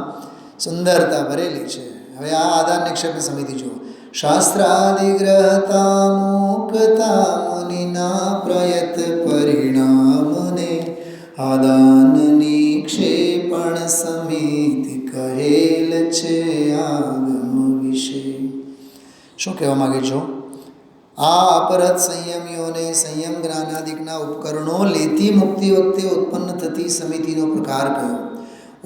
B: સુંદરતા ભરેલી છે. હવે આ આદાન નિક્ષેપની સમિતિ જુઓ. શાસ્ત્રાદિગ્રહતા મુક્તા મુનિના પ્રયત પરિણામને આદાન નિક્ષેપણ સમિતિ કહેલ છે આગમ વિશે. શું કહેવા માગે છો? આ અપરત સંયમીઓને સંયમ જ્ઞાનાદિકના ઉપકરણો લેતી મુક્તિ વખતે ઉત્પન્ન થતી સમિતિનો પ્રકાર કયો.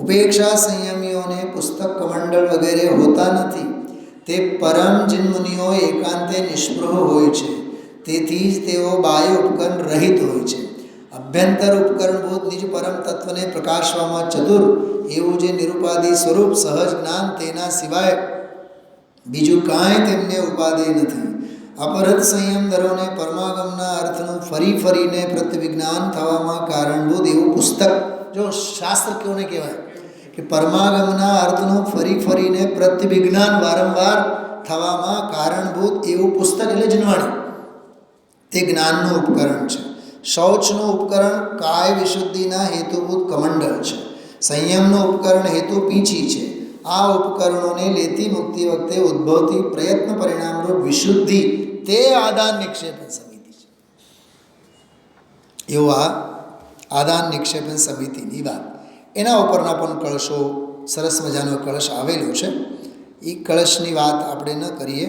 B: ઉપેક્ષા સંયમીઓને પુસ્તક કમંડળ વગેરે હોતા નથી. તે પરમ જિન્મુનિઓ એકાંતે નિષ્પૃહ હોય છે. તેથી જ તેઓ બાહ્ય ઉપકરણ રહિત હોય છે. અભ્યંતર ઉપકરણભૂત નિજ પરમ તત્વને પ્રકાશવામાં ચતુર એવું જે નિરુપાધિ સ્વરૂપ સહજ જ્ઞાન, તેના સિવાય બીજું કાંઈ તેમને ઉપાદેય નથી. અપરત સંયમધરોને પરમાગમના અર્થનું ફરીને પ્રત્યવિજ્ઞાન થવામાં કારણભૂત એવું પુસ્તક. જો શાસ્ત્ર કોને કહેવાય કે પરમાગમના અર્થનું ફરીને પ્રત્યવિજ્ઞાન વારંવાર થવામાં કારણભૂત એવું પુસ્તક એટલે જનવાણી, તે જ્ઞાનનું ઉપકરણ છે. શૌચનું ઉપકરણ કાય વિશુદ્ધિના હેતુભૂત કમંડળ છે. સંયમનું ઉપકરણ હેતુ પીંછી છે. આ ઉપકરણોને લેતી મુક્તિ વખતે ઉદ્ભવતી પ્રયત્ન પરિણામરૂપ વિશુદ્ધિ તે આદાન નિક્ષેપન સમિતિ છે. એવું આ આદાન નિક્ષેપન સમિતિની વાત. એના ઉપરના પણ કળશો, સરસ મજાનો કળશ આવેલો છે. એ કળશની વાત આપણે ન કરીએ.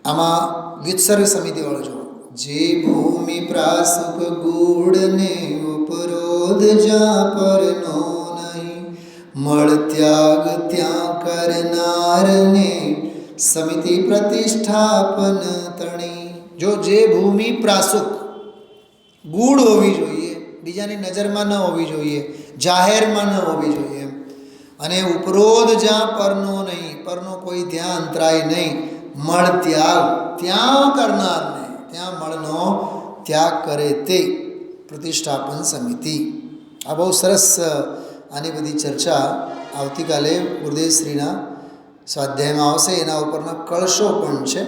B: આમાં વ્યુત્સર્ગ સમિતિવાળો જો. જે ભૂમિ પ્રાસુક ગૂઢને ઉપરોધ જ્યાં પરનો નહીં, મળ ત્યાગ ત્યાં કરનારને સમિતિ પ્રતિષ્ઠાપન તણી. જો જે ભૂમિ પ્રાસુક ગૂઢ હોવી જોઈએ, બીજાની નજરમાં ન હોવી જોઈએ, જાહેરમાં ન હોવી જોઈએ, અને ઉપરોધ જ્યાં પરનો નહીં, પરનો કોઈ ત્યાં અંતરાય નહીં, મળ ત્યાગ ત્યાં કરનારને, ત્યાં મળનો ત્યાગ કરે તે પ્રતિષ્ઠાપન સમિતિ. આ બહુ સરસ. આની બધી ચર્ચા આવતીકાલે ગુરુદેવશ્રીના સ્વાધ્યાયમાં આવશે. એના ઉપરના કળશો પણ છે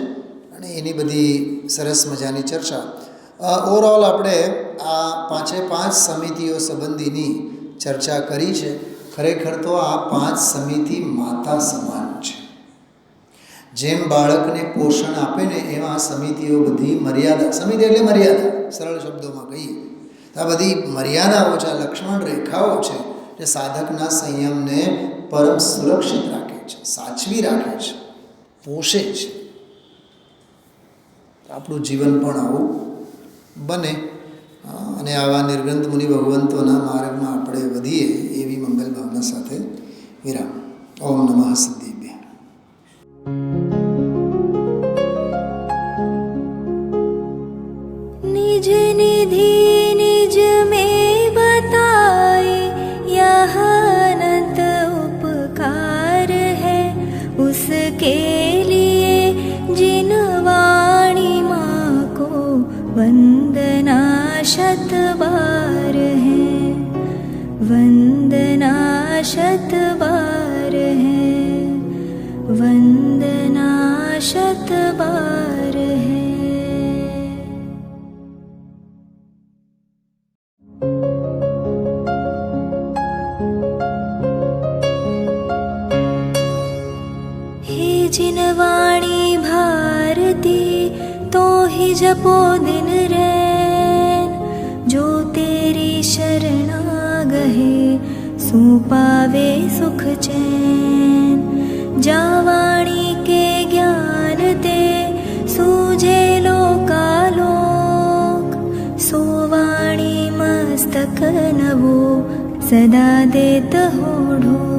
B: અને એની બધી સરસ મજાની ચર્ચા. ઓવરઓલ આપણે આ 5 સમિતિઓ સંબંધીની ચર્ચા કરી છે. ખરેખર તો આ 5 સમિતિ માતા સમાન છે. જેમ બાળકને પોષણ આપે ને એમાં સમિતિઓ બધી મર્યાદા, સમિતિ એટલે મર્યાદા, સરળ શબ્દોમાં કહીએ તો આ બધી મર્યાદાઓ છે, લક્ષ્મણ રેખાઓ છે જે સાધકના સંયમને પરમ સુરક્ષિત રાખે છે, સાચવી રાખે છે, પોષે છે. આપણું જીવન પણ આવું બને અને આવા નિર્ગ્રંથ મુનિ ભગવંતોના માર્ગમાં આપણે વધીએ એવી મંગલ ભાવના સાથે વિરામ. ઓમ નમઃ સિદ્ધેભ્ય.
A: निज निधि निज में बताए यह अनंत उपकार है, उसके लिए जिन वाणी माँ को वंदना शत बार है, वंदना शत बार है, वंदना शत बार है. जिनवाणी भारती तो ही जपो दिन रैन, जो तेरी शरणा गहे सो पावे सुख चैन. जावाणी के ज्ञान ते सूझे लोकालोक, सोवाणी मस्तक नवो सदा देत हो ढो.